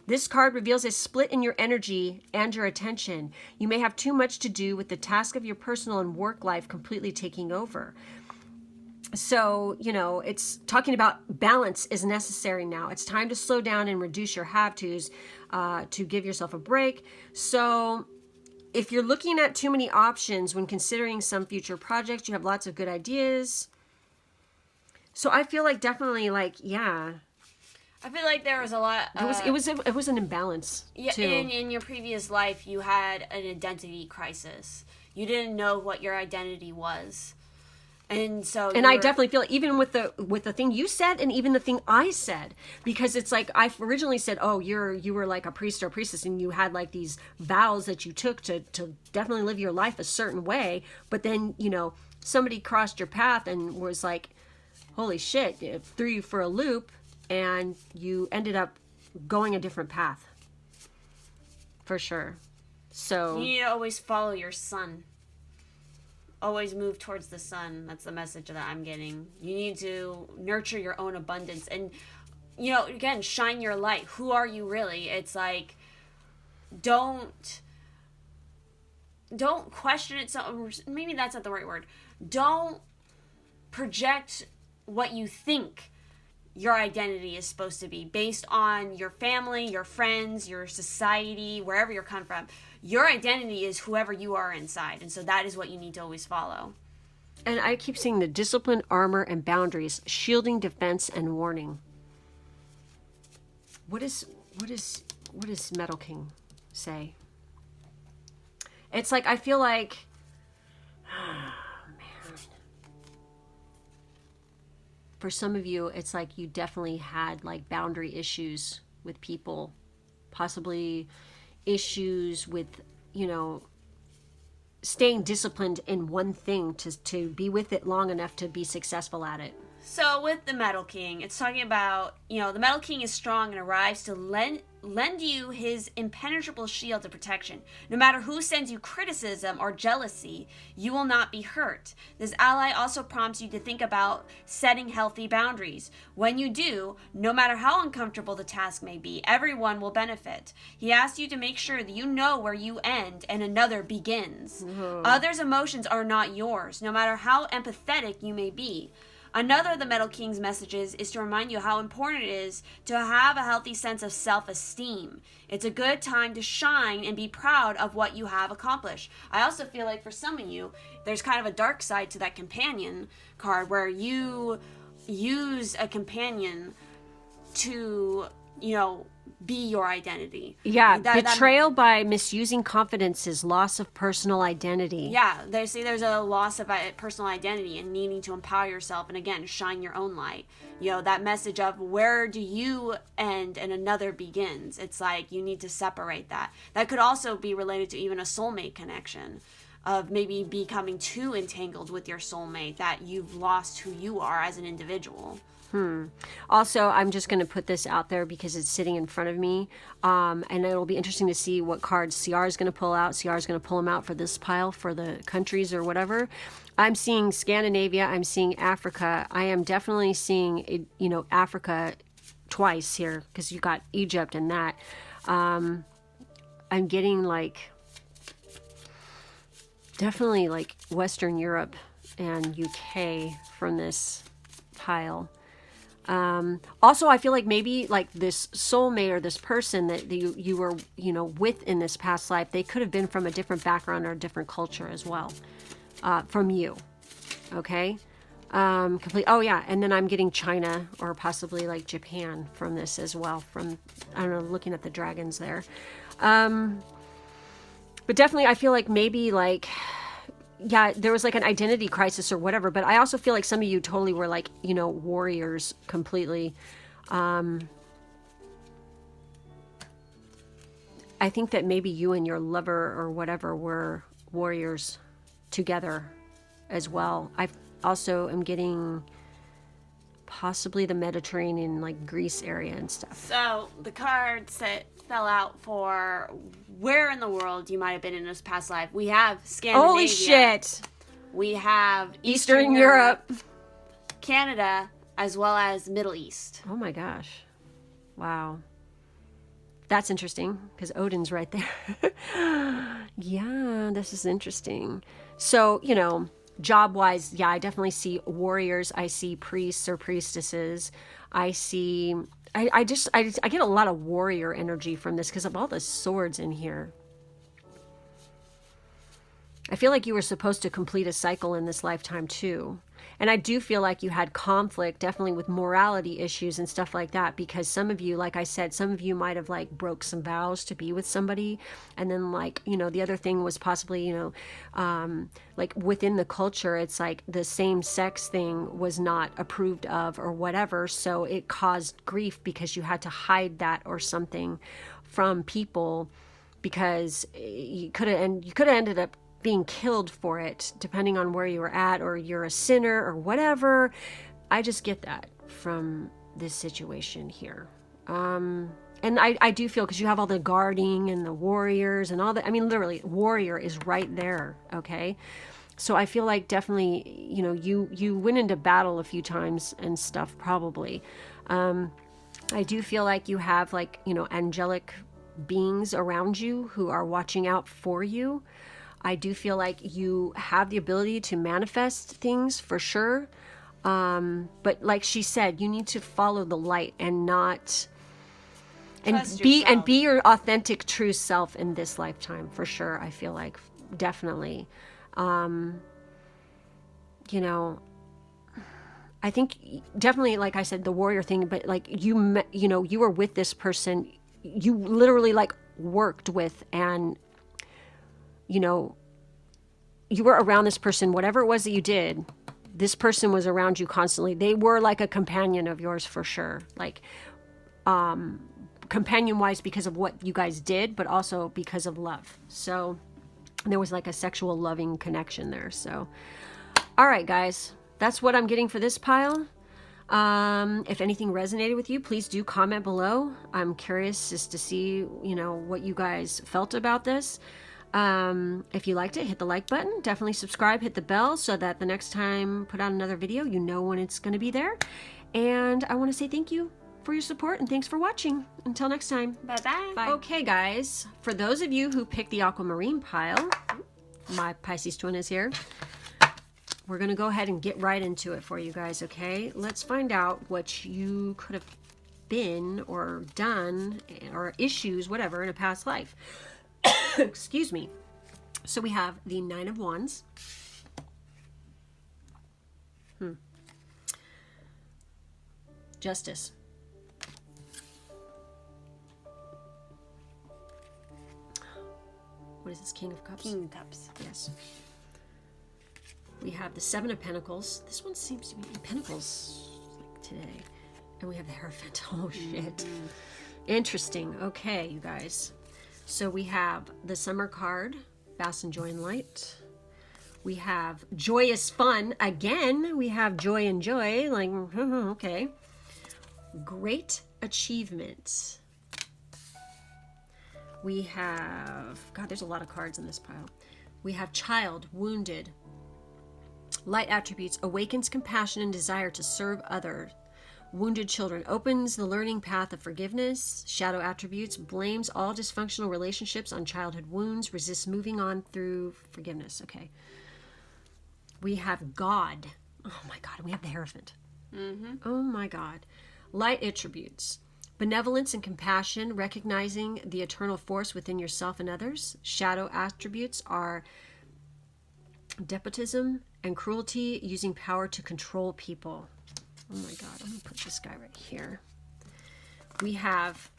This card reveals a split in your energy and your attention. You may have too much to do with the task of your personal and work life completely taking over. So, it's talking about balance is necessary now. It's time to slow down and reduce your have-tos to give yourself a break. So if you're looking at too many options when considering some future projects, you have lots of good ideas. So I feel like definitely like, yeah, I feel like there was a lot. it was an imbalance too. In your previous life, you had an identity crisis. You didn't know what your identity was, and so. And I definitely feel even with the thing you said, and even the thing I said, because it's like I originally said, oh, you were like a priest or a priestess, and you had like these vows that you took to definitely live your life a certain way. But then somebody crossed your path and was like, holy shit, it threw you for a loop. And you ended up going a different path. For sure. So you need to always follow your sun. Always move towards the sun. That's the message that I'm getting. You need to nurture your own abundance. And, again, shine your light. Who are you really? It's like, don't question it. So maybe that's not the right word. Don't project what you think your identity is supposed to be based on your family, your friends, your society, wherever you're coming from. Your identity is whoever you are inside. And so that is what you need to always follow. And I keep seeing the discipline, armor, and boundaries, shielding, defense, and warning. What does Metal King say? It's like, I feel like, for some of you, it's like you definitely had like boundary issues with people, possibly issues with, staying disciplined in one thing to be with it long enough to be successful at it. So with the Metal King, it's talking about, the Metal King is strong and arrives to lend you his impenetrable shield of protection. No matter who sends you criticism or jealousy, you will not be hurt. This ally also prompts you to think about setting healthy boundaries. When you do, no matter how uncomfortable the task may be, everyone will benefit. He asks you to make sure that you know where you end and another begins. Others' emotions are not yours, no matter how empathetic you may be. Another of the Metal King's messages is to remind you how important it is to have a healthy sense of self-esteem. It's a good time to shine and be proud of what you have accomplished. I also feel like for some of you, there's kind of a dark side to that companion card where you use a companion to, be your identity. Yeah, betrayal by misusing confidence is loss of personal identity. Yeah, they say there's a loss of personal identity and needing to empower yourself and, again, shine your own light. That message of where do you end and another begins. It's like you need to separate that. That could also be related to even a soulmate connection of maybe becoming too entangled with your soulmate that you've lost who you are as an individual. Also, I'm just going to put this out there because it's sitting in front of me. And it'll be interesting to see what cards CR is going to pull out. CR is going to pull them out for this pile for the countries or whatever. I'm seeing Scandinavia. I'm seeing Africa. I am definitely seeing, Africa twice here because you got Egypt and that. I'm getting definitely Western Europe and UK from this pile. Also, I feel like maybe this soulmate or this person that you were, with in this past life, they could have been from a different background or a different culture as well, from you. Okay. Oh yeah. And then I'm getting China or possibly Japan from this as well from, I don't know, looking at the dragons there. But definitely I feel like maybe yeah, there was an identity crisis or whatever, but I also feel like some of you totally were warriors completely. I think that maybe you and your lover or whatever were warriors together as well. I also am getting possibly the Mediterranean, Greece area and stuff. So the cards that fell out for where in the world you might have been in this past life. We have Scandinavia. Holy shit. We have Eastern Europe, Canada, as well as Middle East. Oh my gosh. Wow. That's interesting because Odin's right there. Yeah, this is interesting. So, job-wise, yeah, I definitely see warriors. I see priests or priestesses. I see... I get a lot of warrior energy from this because of all the swords in here. I feel like you were supposed to complete a cycle in this lifetime too. And I do feel like you had conflict, definitely with morality issues and stuff like that, because some of you, like I said, some of you might have like broke some vows to be with somebody. And then like, you know, the other thing was possibly, you know, like within the culture, it's like the same sex thing was not approved of or whatever. So it caused grief because you had to hide that or something from people, because you could have ended up being killed for it, depending on where you were at, or you're a sinner or whatever. I just get that from this situation here. And I do feel, because you have all the guarding and the warriors and all that. I mean, literally, warrior is right there. Okay. So I feel like definitely, you know, you went into battle a few times and stuff, probably. I do feel like you have like, you know, angelic beings around you who are watching out for you. I do feel like you have the ability to manifest things for sure. But like she said, you need to follow the light and not, and be your authentic true self in this lifetime for sure. I feel like definitely, you know, I think definitely, like I said, the warrior thing, but like you know, you were with this person, you literally like worked with, and you know, you were around this person, whatever it was that you did, this person was around you constantly. They were like a companion of yours for sure. Like, companion wise because of what you guys did, but also because of love. So there was like a sexual loving connection there. So, all right, guys, that's what I'm getting for this pile. If anything resonated with you, please do comment below. I'm curious just to see, you know, what you guys felt about this. If you liked it, hit the like button, definitely subscribe, hit the bell so that the next time I put out another video, you know when it's going to be there. And I want to say thank you for your support and thanks for watching. Until next time. Bye-bye. Bye. Okay, guys, for those of you who picked the aquamarine pile, my Pisces twin is here. We're going to go ahead and get right into it for you guys, okay? Let's find out what you could have been or done or issues, whatever, in a past life. Excuse me. So we have the Nine of Wands. Justice. What is this? King of Cups? King of Cups. Yes. We have the Seven of Pentacles. This one seems to be in Pentacles like today. And we have the Hierophant. Oh, shit. Interesting. Okay, you guys. So we have the Summer card, Vast and Joy and Light. We have Joyous Fun. Again, we have Joy and Joy. Like, okay. Great Achievement. We have, God, there's a lot of cards in this pile. We have Child, Wounded. Light Attributes, awakens compassion and desire to serve others. Wounded Children, opens the learning path of forgiveness. Shadow Attributes, blames all dysfunctional relationships on childhood wounds, resists moving on through forgiveness. Okay. We have God. Oh my God, we have the Hierophant. Oh my God. Light Attributes, benevolence and compassion, recognizing the eternal force within yourself and others. Shadow Attributes are despotism and cruelty, using power to control people. Oh my God, I'm going to put this guy right here. We have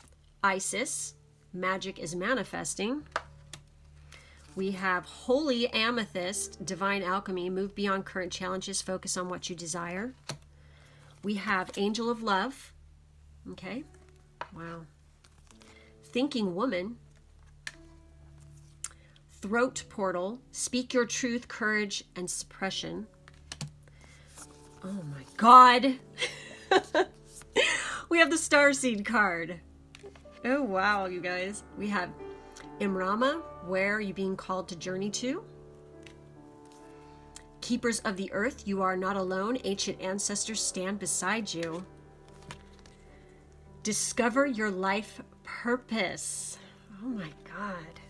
Isis, magic is manifesting. We have Holy Amethyst, divine alchemy, move beyond current challenges, focus on what you desire. We have Angel of Love. Okay, wow. Thinking Woman. Throat Portal, speak your truth, courage, and suppression. Oh my God. We have the Starseed card. Oh wow, you guys. We have Imrama, where are you being called to journey to? Keepers of the Earth, you are not alone. Ancient ancestors stand beside you. Discover your life purpose. Oh my God.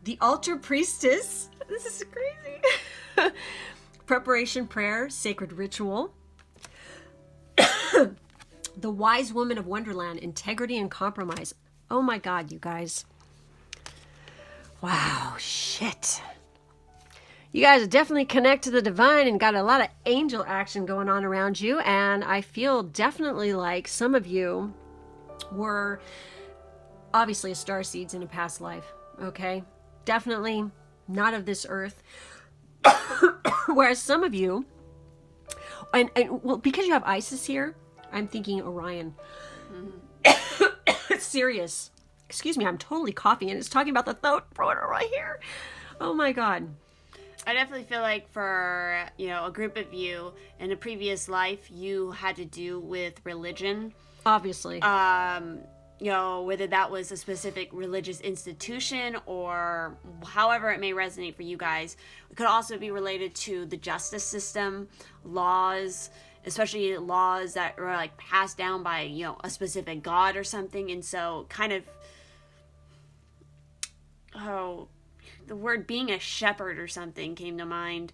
The Altar Priestess. This is crazy. Preparation Prayer, Sacred Ritual. The Wise Woman of Wonderland, integrity and compromise. Oh my God, you guys. Wow, shit. You guys are definitely connected to the divine and got a lot of angel action going on around you. And I feel definitely like some of you were obviously star seeds in a past life. Okay. Definitely not of this earth. Whereas some of you, and well, because you have Isis here, I'm thinking Orion. It's serious. Excuse me, I'm totally coughing and it's talking about the throat right here. Oh my God. I definitely feel like for, a group of you in a previous life, you had to do with religion. Obviously. Whether that was a specific religious institution or however it may resonate for you guys. It could also be related to the justice system, laws, especially laws that were like passed down by, a specific god or something. And so kind of, the word being a shepherd or something came to mind.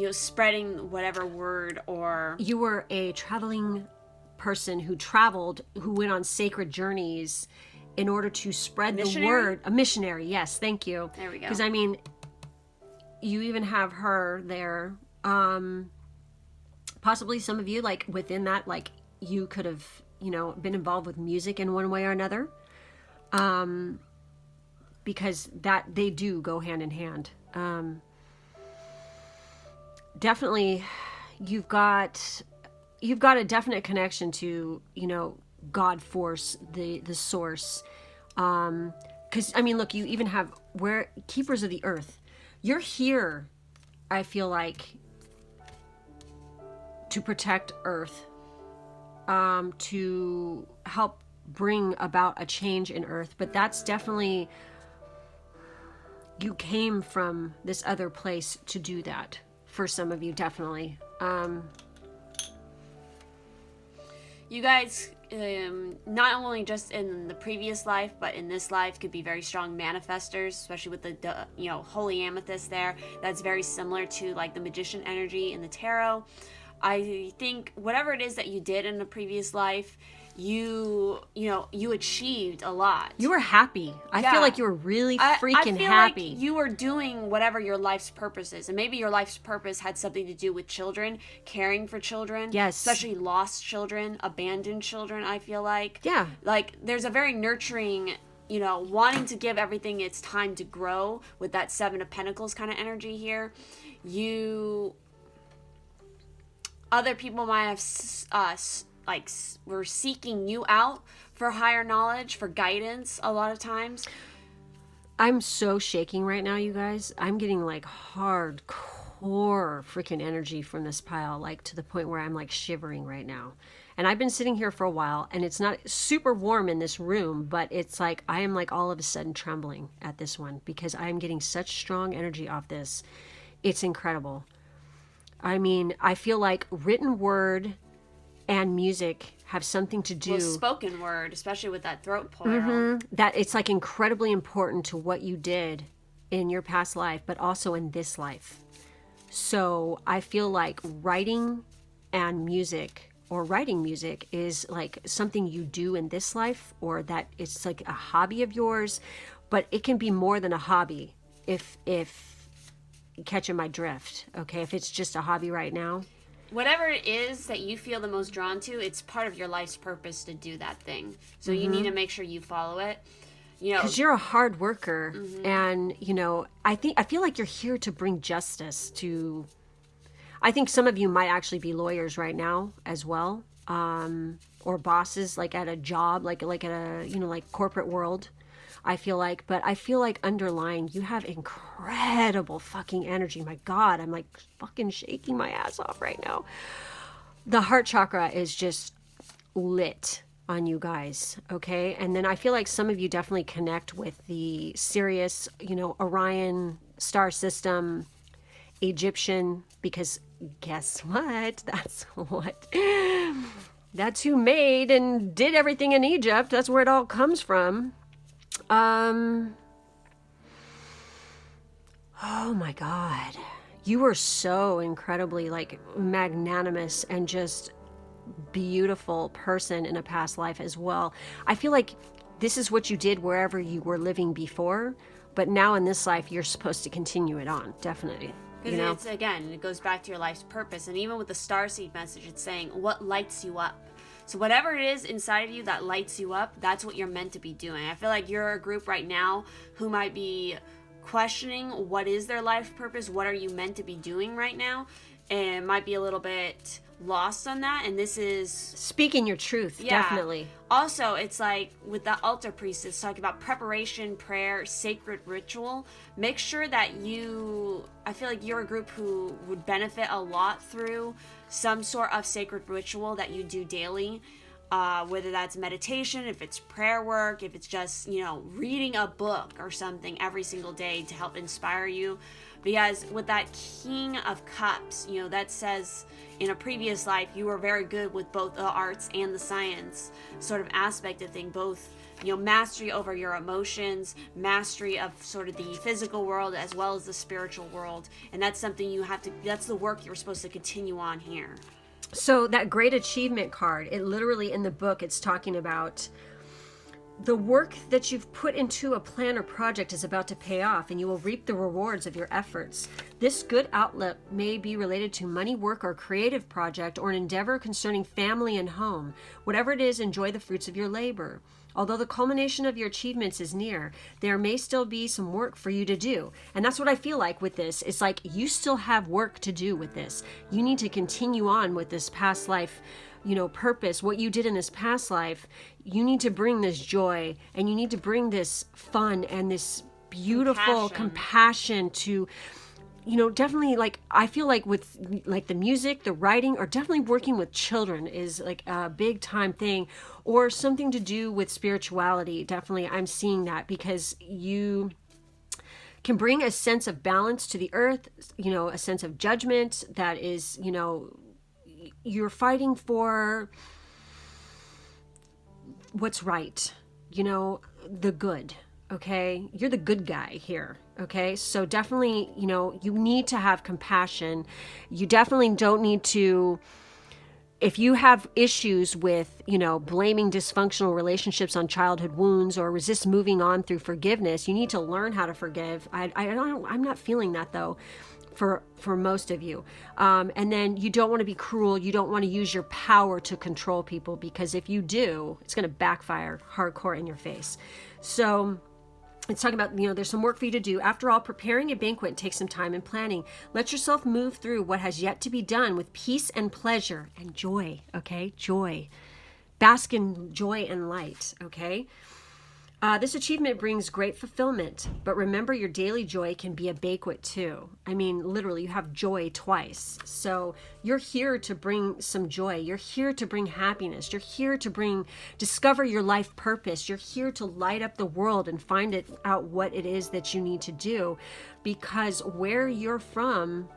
Spreading whatever word or... You were a traveling person who traveled, who went on sacred journeys in order to spread the word. A missionary, yes, thank you. There we go. Because, you even have her there. Possibly some of you, like, within that, like, you could have, been involved with music in one way or another. Because that they do go hand in hand. Definitely, you've got a definite connection to, God force, the source. Because, look, you even have keepers of the earth. You're here, I feel like, to protect earth, to help bring about a change in earth. But that's definitely... You came from this other place to do that. For some of you, definitely. You guys, not only just in the previous life, but in this life, could be very strong manifestors, especially with the holy amethyst there. That's very similar to like the magician energy in the tarot. I think whatever it is that you did in a previous life, you achieved a lot. You were happy. I feel like you were really freaking happy. Like you were doing whatever your life's purpose is. And maybe your life's purpose had something to do with children, caring for children. Yes. Especially lost children, abandoned children, I feel like. Yeah. Like there's a very nurturing, wanting to give everything its time to grow with that Seven of Pentacles kind of energy here. Other people might have we're seeking you out for higher knowledge, for guidance a lot of times. I'm so shaking right now, you guys. I'm getting like hardcore freaking energy from this pile, like to the point where I'm like shivering right now. And I've been sitting here for a while and it's not super warm in this room, but it's like I am like all of a sudden trembling at this one because I'm getting such strong energy off this. It's incredible. I feel like written word and music have something to do. Well, spoken word, especially with that throat poil. Mm-hmm. That it's like incredibly important to what you did in your past life, but also in this life. So I feel like writing music is like something you do in this life, or that it's like a hobby of yours, but it can be more than a hobby if catching my drift. Okay. If it's just a hobby right now. Whatever it is that you feel the most drawn to, it's part of your life's purpose to do that thing. So you need to make sure you follow it. Because you're a hard worker, and I feel like you're here to bring justice to. I think some of you might actually be lawyers right now as well, or bosses, like at a job, like at a like corporate world. I feel like underlying, you have incredible fucking energy. My God, I'm like fucking shaking my ass off right now. The heart chakra is just lit on you guys, okay? And then I feel like some of you definitely connect with the Sirius, Orion star system, Egyptian, because guess what? That's who made and did everything in Egypt. That's where it all comes from. Oh my God. You were so incredibly like magnanimous and just beautiful person in a past life as well. I feel like this is what you did wherever you were living before, But now in this life, you're supposed to continue it on, definitely. Because it's, again, it goes back to your life's purpose. And even with the starseed message, it's saying what lights you up. So whatever it is inside of you that lights you up, that's what you're meant to be doing. I feel like you're a group right now who might be questioning what is their life purpose, what are you meant to be doing right now, and might be a little bit lost on that. And this is speaking your truth. Definitely. Also, it's like with the altar priest, it's talking about preparation, prayer, sacred ritual. Make sure that I feel like you're a group who would benefit a lot through some sort of sacred ritual that you do daily, whether that's meditation, if it's prayer work, if it's just, reading a book or something every single day to help inspire you. Because with that King of Cups, that says in a previous life, you were very good with both the arts and the science sort of aspect of things, both, mastery over your emotions, mastery of sort of the physical world as well as the spiritual world. And that's something that's the work you're supposed to continue on here. So that great achievement card, it literally in the book, it's talking about the work that you've put into a plan or project is about to pay off, and you will reap the rewards of your efforts. This good outlet may be related to money, work, or creative project, or an endeavor concerning family and home. Whatever it is, enjoy the fruits of your labor. Although the culmination of your achievements is near, there may still be some work for you to do. And that's what I feel like with this. It's like you still have work to do with this. You need to continue on with this past life, purpose, what you did in this past life. You need to bring this joy, and you need to bring this fun and this beautiful compassion to, definitely, like, I feel like with like the music, the writing, or definitely working with children is like a big time thing, or something to do with spirituality. Definitely I'm seeing that, because you can bring a sense of balance to the earth, a sense of judgment that is, you're fighting for what's right, the good, okay? You're the good guy here, okay? So definitely, you need to have compassion. You definitely don't need to, if you have issues with, blaming dysfunctional relationships on childhood wounds or resist moving on through forgiveness, you need to learn how to forgive. I'm not feeling that though. For most of you. And then you don't want to be cruel. You don't want to use your power to control people, because if you do, it's going to backfire hardcore in your face. So it's talking about, there's some work for you to do. After all, preparing a banquet takes some time and planning. Let yourself move through what has yet to be done with peace and pleasure and joy, okay? Joy. Bask in joy and light, okay? This achievement brings great fulfillment, but remember your daily joy can be a banquet too. I mean, literally, you have joy twice. So you're here to bring some joy. You're here to bring happiness. You're here to discover your life purpose. You're here to light up the world and find out what it is that you need to do, because where you're from,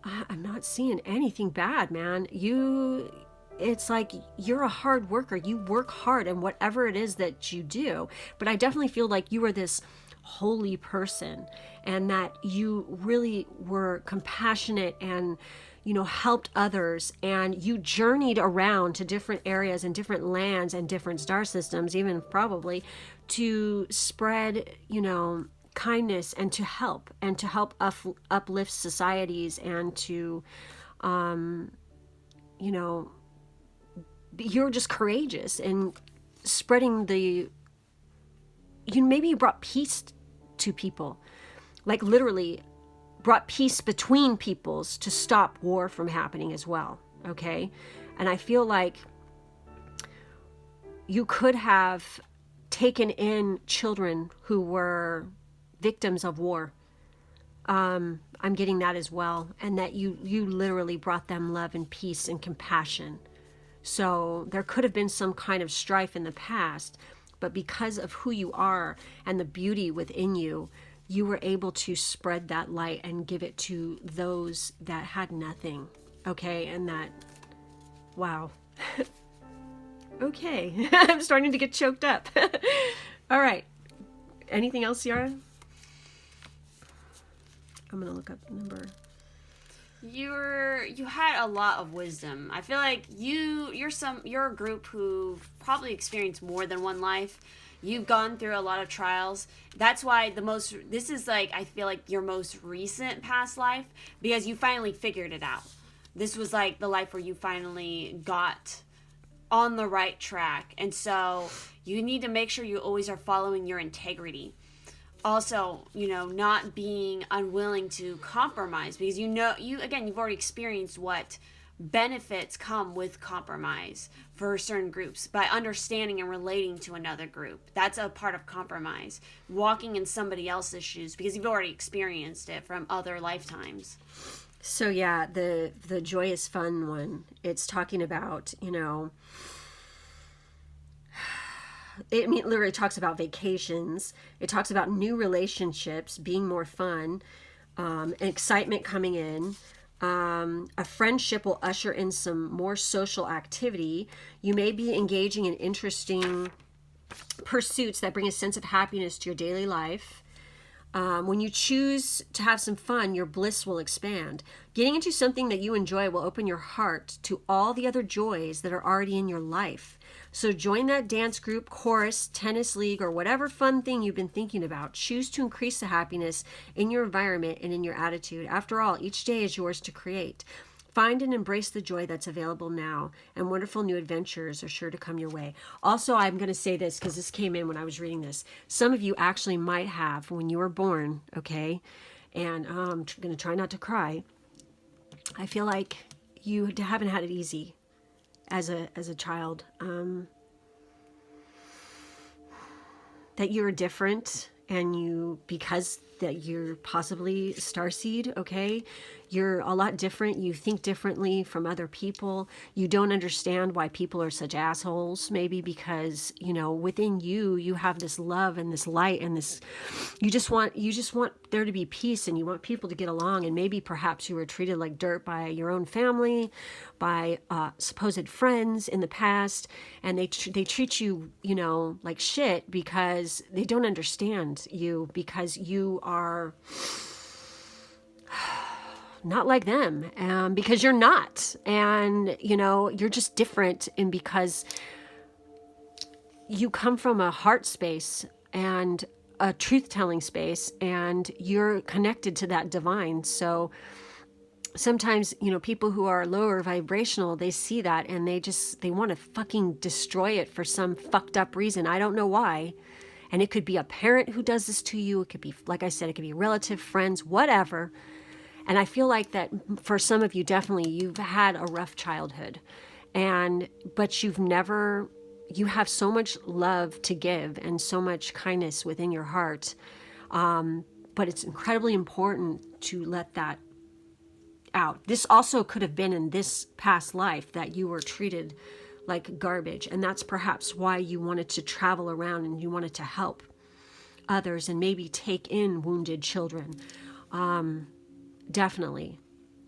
I'm not seeing anything bad, man. It's like you're a hard worker. You work hard in whatever it is that you do. But I definitely feel like you are this holy person, and that you really were compassionate and, helped others. And you journeyed around to different areas and different lands and different star systems, even probably, to spread, kindness and to help uplift societies, and to, you're just courageous and spreading you brought peace to people, like literally brought peace between peoples to stop war from happening as well, okay? And I feel like you could have taken in children who were victims of war. I'm getting that as well, and that you literally brought them love and peace and compassion. So there could have been some kind of strife in the past, but because of who you are and the beauty within you, you were able to spread that light and give it to those that had nothing. Okay, and that, wow. Okay, I'm starting to get choked up. All right. Anything else, Yara? I'm going to look up the number. You had a lot of wisdom. I feel like you're a group who probably experienced more than one life. You've gone through a lot of trials. That's why this is like, I feel like your most recent past life, because you finally figured it out. This was like the life where you finally got on the right track. And so you need to make sure you always are following your integrity. Also, not being unwilling to compromise, because you've already experienced what benefits come with compromise for certain groups by understanding and relating to another group. That's a part of compromise. Walking in somebody else's shoes, because you've already experienced it from other lifetimes. So yeah, the joyous fun one, it's talking about, it literally talks about vacations. It talks about new relationships being more fun, and excitement coming in. A friendship will usher in some more social activity. You may be engaging in interesting pursuits that bring a sense of happiness to your daily life. When you choose to have some fun, your bliss will expand. Getting into something that you enjoy will open your heart to all the other joys that are already in your life. So join that dance group, chorus, tennis league, or whatever fun thing you've been thinking about. Choose to increase the happiness in your environment and in your attitude. After all, each day is yours to create. Find and embrace the joy that's available now, and wonderful new adventures are sure to come your way. Also, I'm going to say this because this came in when I was reading this. Some of you actually might have, when you were born, okay, and I'm going to try not to cry. I feel like you haven't had it easy as a child. That you're different, and because that you're possibly starseed, okay? You're a lot different. You think differently from other people. You don't understand why people are such assholes, maybe because, within you have this love and this light and this, you just want there to be peace, and you want people to get along. And maybe perhaps you were treated like dirt by your own family, by supposed friends in the past, and they treat you, like shit because they don't understand you, because you are not like them, because you're not, and you're just different, and because you come from a heart space and a truth-telling space, and you're connected to that divine. So sometimes, people who are lower vibrational, they see that and they want to fucking destroy it for some fucked up reason. I don't know why. And it could be a parent who does this to you. It could be, like I said, it could be relative, friends, whatever. And I feel like that for some of you, definitely, you've had a rough childhood, but you have so much love to give and so much kindness within your heart. But it's incredibly important to let that out. This also could have been in this past life that you were treated like garbage. And that's perhaps why you wanted to travel around and you wanted to help others and maybe take in wounded children. Definitely.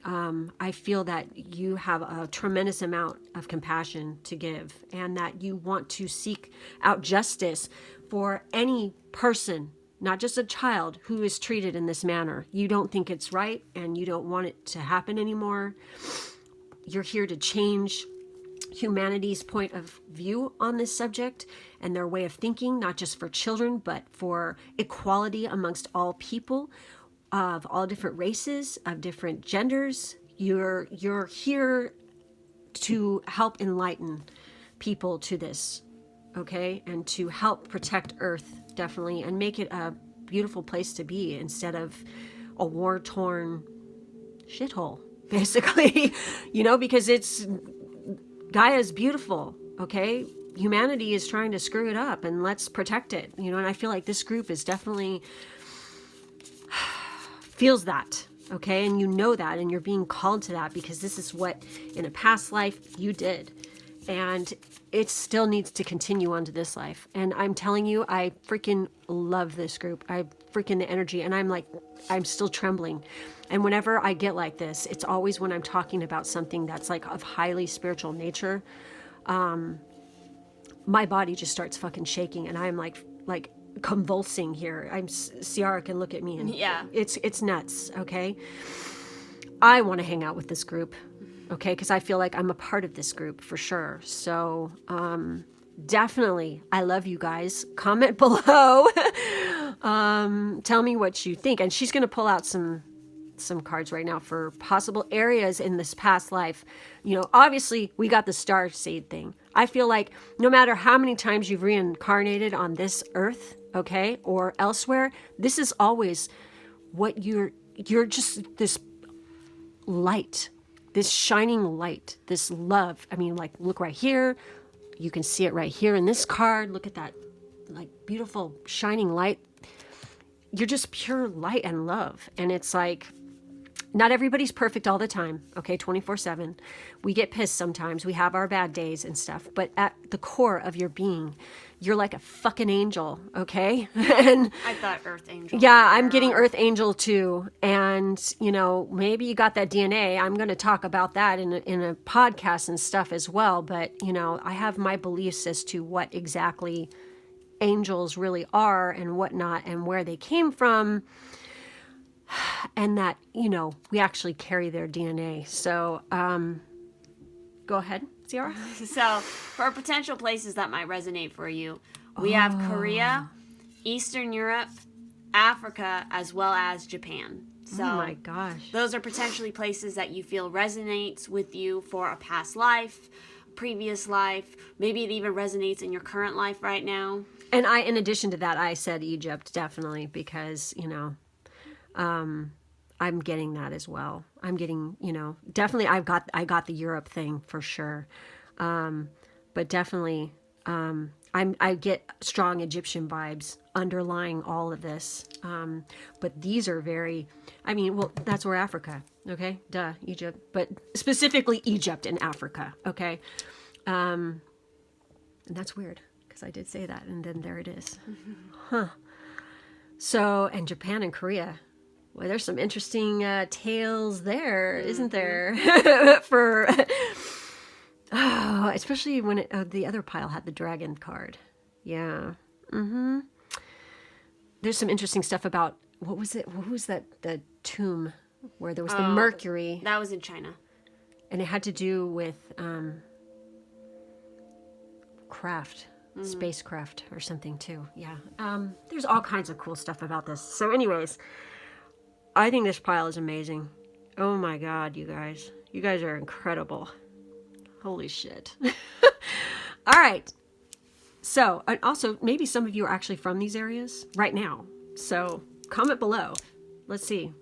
I feel that you have a tremendous amount of compassion to give, and that you want to seek out justice for any person, not just a child, who is treated in this manner. You don't think it's right, and you don't want it to happen anymore. You're here to change humanity's point of view on this subject and their way of thinking, not just for children, but for equality amongst all people of all different races, of different genders. You're here to help enlighten people to this, okay? And to help protect Earth, definitely, and make it a beautiful place to be instead of a war-torn shithole, basically. Because Gaia's beautiful, okay? Humanity is trying to screw it up, and let's protect it, and I feel like this group is definitely feels that, okay? And that, and you're being called to that because this is what in a past life you did, and it still needs to continue onto this life. And I'm telling you, I freaking love this group. I freaking the energy, and I'm still trembling. And whenever I get like this, it's always when I'm talking about something that's like of highly spiritual nature. My body just starts fucking shaking, and I'm like convulsing here. Ciara can look at me, and yeah, it's nuts. Okay, I want to hang out with this group, okay, because I feel like I'm a part of this group for sure. So definitely, I love you guys. Comment below. Tell me what you think. And she's going to pull out some cards right now for possible areas in this past life. You know, obviously we got the star seed thing. I feel like no matter how many times you've reincarnated on this earth, okay, or elsewhere, this is always what you're just this light, this shining light, this love. I mean, like, look right here. You can see it right here in this card. Look at that, like, beautiful shining light. You're just pure light and love. And it's like, not everybody's perfect all the time, okay, 24/7. We get pissed sometimes. We have our bad days and stuff. But at the core of your being, you're like a fucking angel, okay? And I thought Earth Angel. yeah, I'm getting Earth Angel too. And, you know, maybe you got that DNA. I'm going to talk about that in a podcast and stuff as well. But, you know, I have my beliefs as to what exactly angels really are and whatnot and where they came from. And that, you know, we actually carry their DNA. So, go ahead, Ciara. So, for potential places that might resonate for you, we have Korea, Eastern Europe, Africa, as well as Japan. So, oh my gosh. Those are potentially places that you feel resonates with you for a past life, previous life. Maybe it even resonates in your current life right now. And in addition to that, I said Egypt, definitely, because, you know, I'm getting that as well. I'm getting, you know, definitely I got the Europe thing for sure. But definitely, I get strong Egyptian vibes underlying all of this. But these are very, I mean, well, that's where Africa, okay? Duh, Egypt, but specifically Egypt and Africa, okay? And that's weird because I did say that and then there it is. Huh. So, and Japan and Korea. Well, there's some interesting tales there, isn't there? For especially when the other pile had the dragon card. Yeah. Mm-hmm. There's some interesting stuff about what was it? What was that? The tomb where there was the mercury. That was in China, and it had to do with craft. Spacecraft or something too. Yeah. There's all kinds of cool stuff about this. So anyways, I think this pile is amazing. Oh my God, you guys. You guys are incredible. Holy shit. All right. So, and also, maybe some of you are actually from these areas right now. So, comment below. Let's see.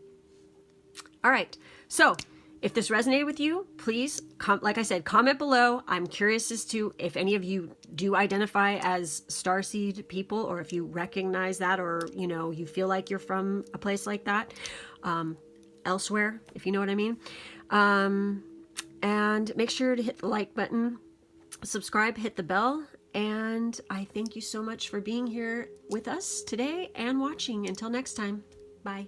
All right. So, if this resonated with you, please, like I said, comment below. I'm curious as to if any of you do identify as starseed people, or if you recognize that, or, you know, you feel like you're from a place like that, elsewhere, if you know what I mean. And make sure to hit the like button, subscribe, hit the bell, and I thank you so much for being here with us today and watching. Until next time, bye.